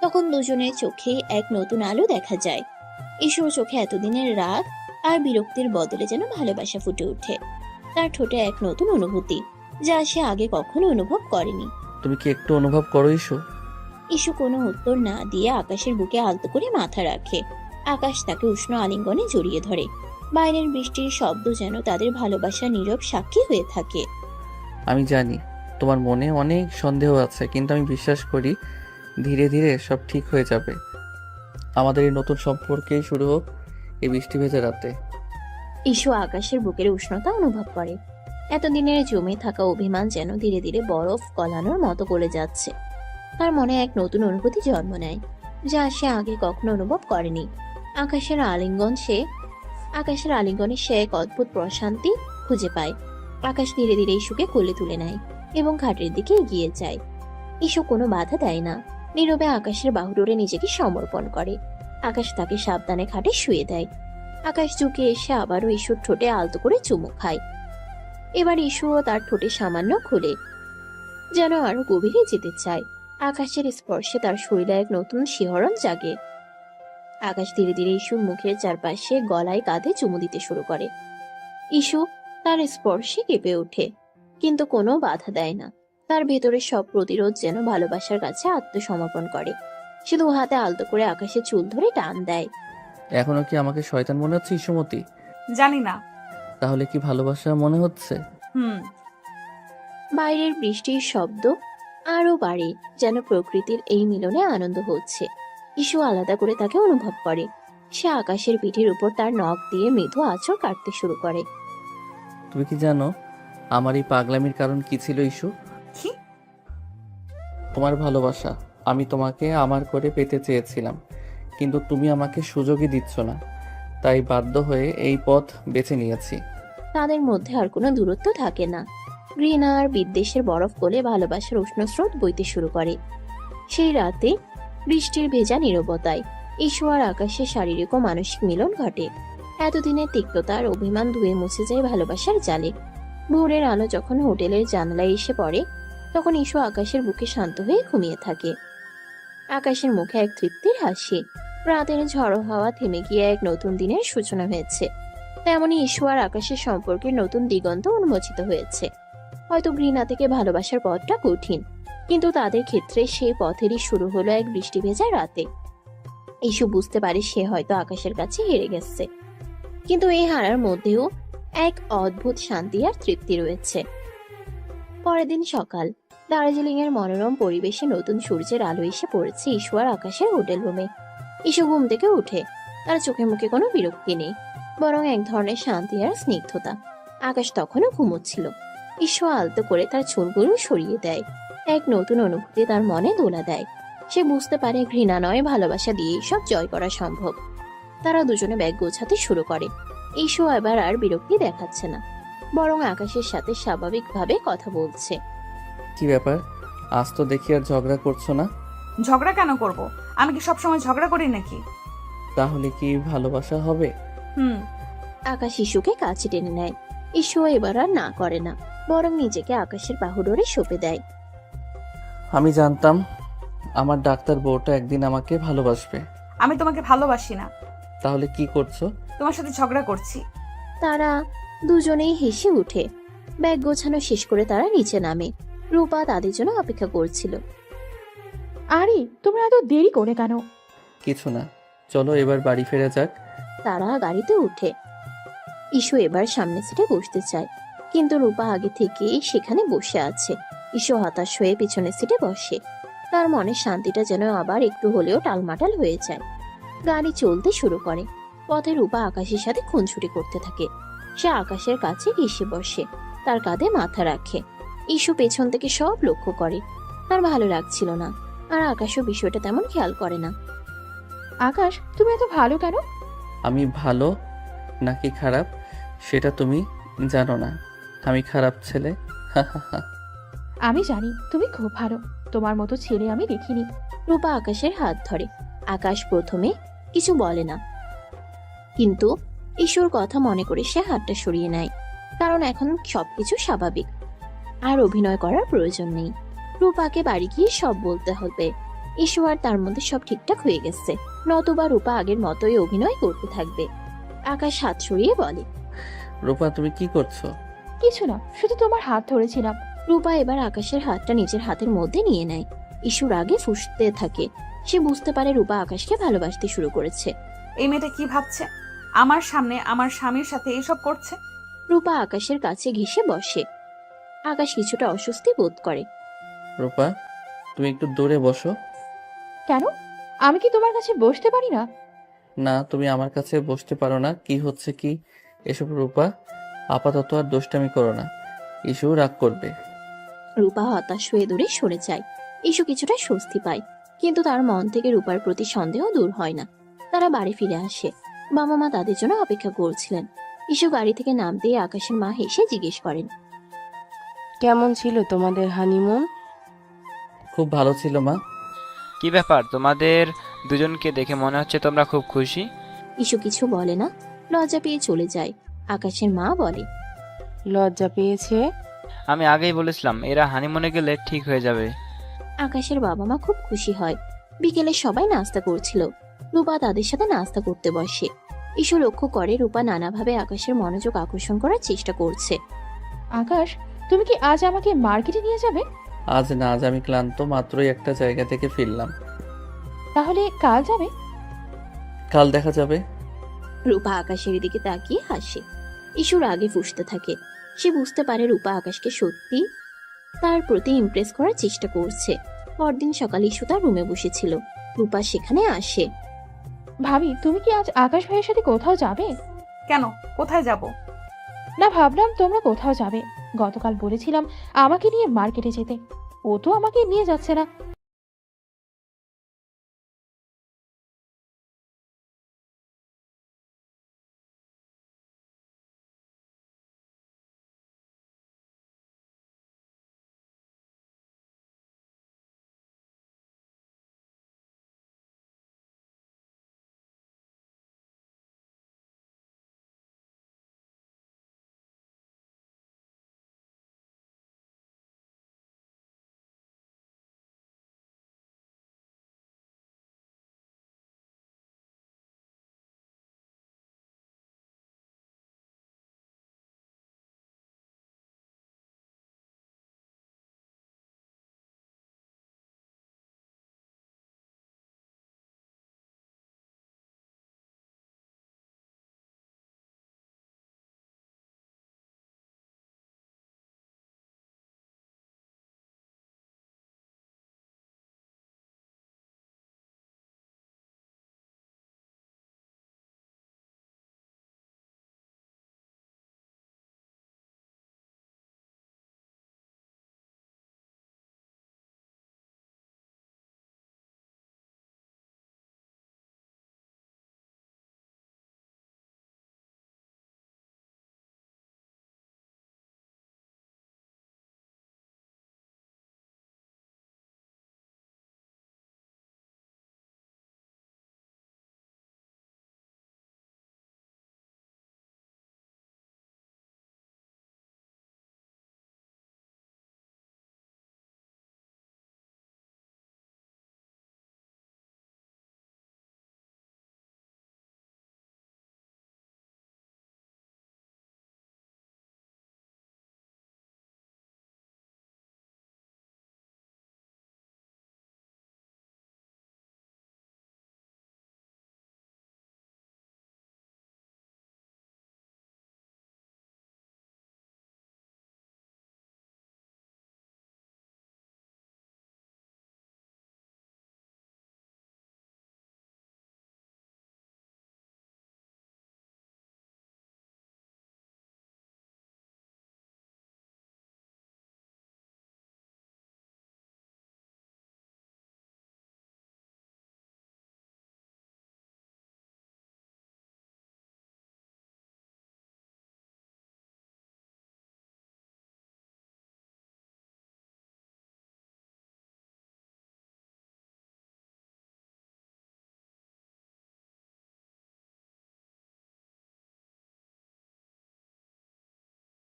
তখন দুজনের চোখে এক নতুন আলো দেখা যায়। ঈশ্বর চোখে এতদিনের রাগ আর বিরক্তির বদলে যেন ভালোবাসা ফুটে ওঠে। তার ঠোঁটে এক নতুন অনুভূতি, যা সে আগে কখনো অনুভব করেনি। তুমি কি একটু অনুভব করো ইস্যু? ইস্যু কোনো উত্তর না দিয়ে আকাশের বুকে আলতো করে মাথা রাখে। আকাশ তাকে উষ্ণ আলিঙ্গনে জড়িয়ে ধরে। বাইরের বৃষ্টির শব্দ যেন তাদের ভালোবাসার নীরব সাক্ষী হয়ে থাকে। আমি জানি তোমার মনে অনেক সন্দেহ আছে, কিন্তু আমি বিশ্বাস করি ধীরে ধীরে সব ঠিক হয়ে যাবে। আমাদের এই নতুন সম্পর্কেই শুরু হোক এই বৃষ্টি ভেজা রাতে। ইস্যু আকাশের বুকের উষ্ণতা অনুভব করে। এতদিনের জমে থাকা অভিমান যেন ধীরে ধীরে বরফ গলানোর মতো গলে যাচ্ছে। তার মনে এক নতুন অনুভূতি জন্ম নেয়, যা সে আগে কখনো অনুভব করেনি। আকাশের আলিঙ্গনে সে এক অদ্ভুত প্রশান্তি খুঁজে পায়। আকাশ ধীরে ধীরে ইস্যুকে কোলে তুলে নেয় এবং ঘাটের দিকে এগিয়ে যায়। ইস্যু কোনো বাধা দেয় না, নীরবে আকাশের বাহুডোরে নিজেকে সমর্পণ করে। আকাশ তাকে সাবধানে খাটে শুয়ে দেয়। আকাশ ঝুঁকে এসে আবারও ইস্যুর ঠোঁটে আলতো করে চুমু খায়। এবার ইস্যুও তার ঠোঁটে সামান্য খুলে যেন আরো গভীরে যেতে চায়। আকাশের স্পর্শে তার শরীরে এক নতুন শিহরণ জাগে। আকাশ ধীরে ধীরে ইস্যুর মুখের চারপাশে গলায় কাঁধে চুমু দিতে শুরু করে। ইস্যু তার স্পর্শে কেঁপে ওঠে, কিন্তু কোনো বাধা দেয় না। তার ভেতরের সব প্রতিরোধ যেন ভালোবাসার কাছে আত্মসমর্পণ করে। সে দু হাতে আলতো করে আকাশের চুল ধরে টান দেয়। এখনো কি আমাকে শয়তান মনে হচ্ছে ইস্যুমতি? জানি না। তাহলে কি ভালোবাসা মনে হচ্ছে? বাইরের বৃষ্টির শব্দ আরো বাড়ে, যেন প্রকৃতির এই মিলনে আনন্দ হচ্ছে। ইস্যু আলাদা করে তাকে অনুভব করে। সে আকাশের পিঠের উপর তার নখ দিয়ে মৃদু আঁচড় কাটতে শুরু করে। তুমি কি জানো আমার এই পাগলামির কারণ কি ছিল ইস্যু? কি? তোমার ভালোবাসা। আমি তোমাকে আমার করে পেতে চেয়েছিলাম, কিন্তু তুমি আমাকে সুযোগই দিচ্ছ না, তাই বাধ্য হয়ে এই পথ বেছে নিয়েছি। তাদের মধ্যে আর কোনো দূরত্ব থাকে না। ঘৃণা আর বিদ্বেষের বরফ গলে ভালোবাসার উষ্ণ স্রোত বইতে শুরু করে। সেই রাতে বৃষ্টির ভেজা নীরবতায় ইস্যু আর আকাশের শারীরিক ও মানসিক মিলন ঘটে। এতদিনের তিক্ততা আর অভিমান ধুয়ে মুছে যায় ভালোবাসার জালে। ভোরের আলো যখন হোটেলের জানালায় এসে পড়ে, তখন ইস্যু আকাশের বুকে শান্ত হয়ে ঘুমিয়ে থাকে। আকাশের মুখে এক তৃপ্তির হাসি। রাতের ঝড়ো হাওয়া থেমে গিয়ে এক নতুন দিনের সূচনা হয়েছে। তেমনি ইস্যু আর আকাশের সম্পর্কের নতুন দিগন্ত উন্মোচিত হয়েছে। হয়তো ঘৃণা থেকে ভালোবাসার পথটা কঠিন, কিন্তু তাদের ক্ষেত্রে সেই পথেরই শুরু হলো এক বৃষ্টি ভেজা রাতে। ইস্যু বুঝতে পারে সে হয়তো আকাশের কাছে হেরে গেছে, কিন্তু এই হারার মধ্যেও এক অদ্ভুত শান্তি আর তৃপ্তি রয়েছে। পরের দিন সকাল, দার্জিলিং এর মনোরম পরিবেশে নতুন সূর্যের আলো এসে পড়েছে ইস্যু আর আকাশের হোটেল রুমে। ইস্যু ঘুম থেকে উঠে। তার চোখে মুখে কোনো বিরক্তি নেই, বরং এক ধরনের শান্তি আর স্নিগ্ধতা। আকাশ তখনও ঘুমোচ্ছিল। ইস্যু আলতো করে তার চুলগুলো সরিয়ে দেয়। এক নতুন অনুভূতি তার মনে দোলা দেয়। সে বুঝতে পারে ঘৃণা নয়, ভালোবাসা দিয়ে সব জয় করা সম্ভব। তারা দুজনে ব্যাগ গোছাতে শুরু করে। ইস্যু এবার আর বিরক্তি দেখাচ্ছে না, বরং আকাশের সাথে স্বাভাবিকভাবে কথা বলছে। কি ব্যাপার, আজ তো দেখি আর ঝগড়া করছো না? ঝগড়া কেন করব? আমি কি সবসময় ঝগড়া করি নাকি? তাহলে কি ভালোবাসা হবে? আকাশ ইস্যুকে কাছে টেনে নেয়। ইস্যু এবার আর না করে না, বরং নিজেকে আকাশের বাহুডোরে সঁপে দেয়। আমি জানতাম আমার ডাক্তার বউটা একদিন আমাকে ভালোবাসবে। আমি তোমাকে ভালোবাসি না। তাহলে কি করছো? তোমার সাথে ঝগড়া করছি। তারা দুজনেই হেসে উঠে। ব্যাগ গোছানো শেষ করে তারা নিচে নামে। রূপা তাদের জন্য অপেক্ষা করছিল। আরে তোমরা এত দেরি করে কেন? কিছু না, চলো এবার বাড়ি ফেরা যাক। তারা গাড়িতে উঠে। ইস্যু এবার সামনে সিটে বসতে চায়, কিন্তু রূপা আগে থেকেই সেখানে বসে আছে। ইস্যু হতাশ হয়ে পিছনের সিটে বসে। তার মনে শান্তিটা যেন আবার একটু হলেও টালমাটাল হয়ে যায়। গাড়ি চলতে শুরু করে। পথে রূপা আকাশের সাথে খুনছুটি করতে থাকে। সে আকাশের কাছে এসে বসে, তার কাঁধে মাথা রাখে। ইস্যু পেছন থেকে সব লক্ষ্য করে। তার ভালো লাগছিল না, আর আকাশও বিষয়টা তেমন খেয়াল করে না। আকাশ, তুমি এত ভালো কেন? আমি ভালো নাকি খারাপ সেটা তুমি জানো না। আমি খারাপ ছেলে। আমি জানি তুমি খুব ভালো, তোমার মতো ছেলে আমি দেখিনি। রূপা আকাশের হাত ধরে। আকাশ প্রথমে কিছু বলে না, কিন্তু ঈশ্বর কথা মনে করে সে হাতটা সরিয়ে নেয়, কারণ এখন সবকিছু স্বাভাবিক, আর অভিনয় করার প্রয়োজন নেই। রূপাকে বাড়ি গিয়ে সব বলতে হবে। ঈশ্বর আর তার মধ্যে সব ঠিকঠাক হয়ে গেছে, নতুবা রূপা আগের মতোই অভিনয় করতে থাকবে। আকাশ হাত সরিয়ে বলে, রূপা তুমি কি করছো? কিছু না, শুধু তোমার হাত ধরেছিলাম। রূপা এবার আকাশের হাতটা নিজের হাতের মধ্যে নিয়ে নেয়। ঈশ্বর আগে ফুঁসতে থাকে। সে বুঝতে পারে রূপা আকাশকে ভালোবাসতে শুরু করেছে। এই মেয়েটা কি ভাবছে? আমার সামনে আমার স্বামীর সাথে এসব করছে। রূপা আকাশের কাছে ঘেঁষে বসে। আকাশ কিছুটা অস্বস্তি বোধ করে। রূপা তুমি একটু দূরে বসো। কেন? আমি কি তোমার কাছে বসতে পারি না? না, তুমি আমার কাছে বসতে পারো না। কি হচ্ছে কি এসব রূপা? আপাতত আর দুষ্টামি করো না, ইস্যু রাগ করবে। রূপা হতাশ হয়ে দূরে সরে যায়। ইস্যু কিছুটা স্বস্তি পায়, কিন্তু তার মন থেকে রূপার প্রতি সন্দেহ দূর হয় না। তারা বাড়ি ফিরে আসে। বাবা মা তাদের জন্য অপেক্ষা করছিলেন। ইস্যু গাড়ি থেকে নামতেই আকাশের মা হেসে জিজ্ঞেস করেন, কেমন ছিল তোমাদের হানিমুন? খুব ভালো ছিল মা। কি ব্যাপার, তোমাদের দুজনকে দেখে মনে হচ্ছে তোমরা খুব খুশি। ইস্যু কিছু বলে না, লজ্জা পেয়ে চলে যায়। আকাশের মা বলে, লজ্জা পেয়েছে? আমি আগেই বলেছিলাম এরা হানিমুনে গেলে ঠিক হয়ে যাবে। আকাশের বাবা মা খুব খুশি হয়। বিকেলে সবাই নাস্তা করছিল। রূপা তাদের সাথে নাস্তা করতে বসে। ইস্যু লক্ষ্য করে রূপা নানাভাবে আকাশের মনোযোগ আকর্ষণ করার চেষ্টা করছে। আকাশ, তুমি কি আজ আমাকে মার্কেটে নিয়ে যাবে? আজ না, আজ আমি ক্লান্ত, মাত্রই একটা জায়গা থেকে ফিরলাম। তাহলে কাল যাবে? কাল দেখা যাবে। রূপা আকাশের দিকে তাকিয়ে হাসে। ইস্যুর আগে ফুঁসতে থাকে। সে বুঝতে পারে রূপা আকাশকে সত্যি তার প্রতি ইমপ্রেস করার চেষ্টা করছে। পরদিন সকালে ইস্যু তার রুমে বসেছিল। রূপা সেখানে আসে। ভাবি, তুমি কি আজ আকাশ ভাইয়ের সাথে কোথাও যাবে? কেন, কোথায় যাব? না, ভাবলাম তোমরা কোথাও যাবে। গতকাল বলেছিলাম আমাকে নিয়ে মার্কেটে যেতে, ও তো আমাকে নিয়ে যাচ্ছে না।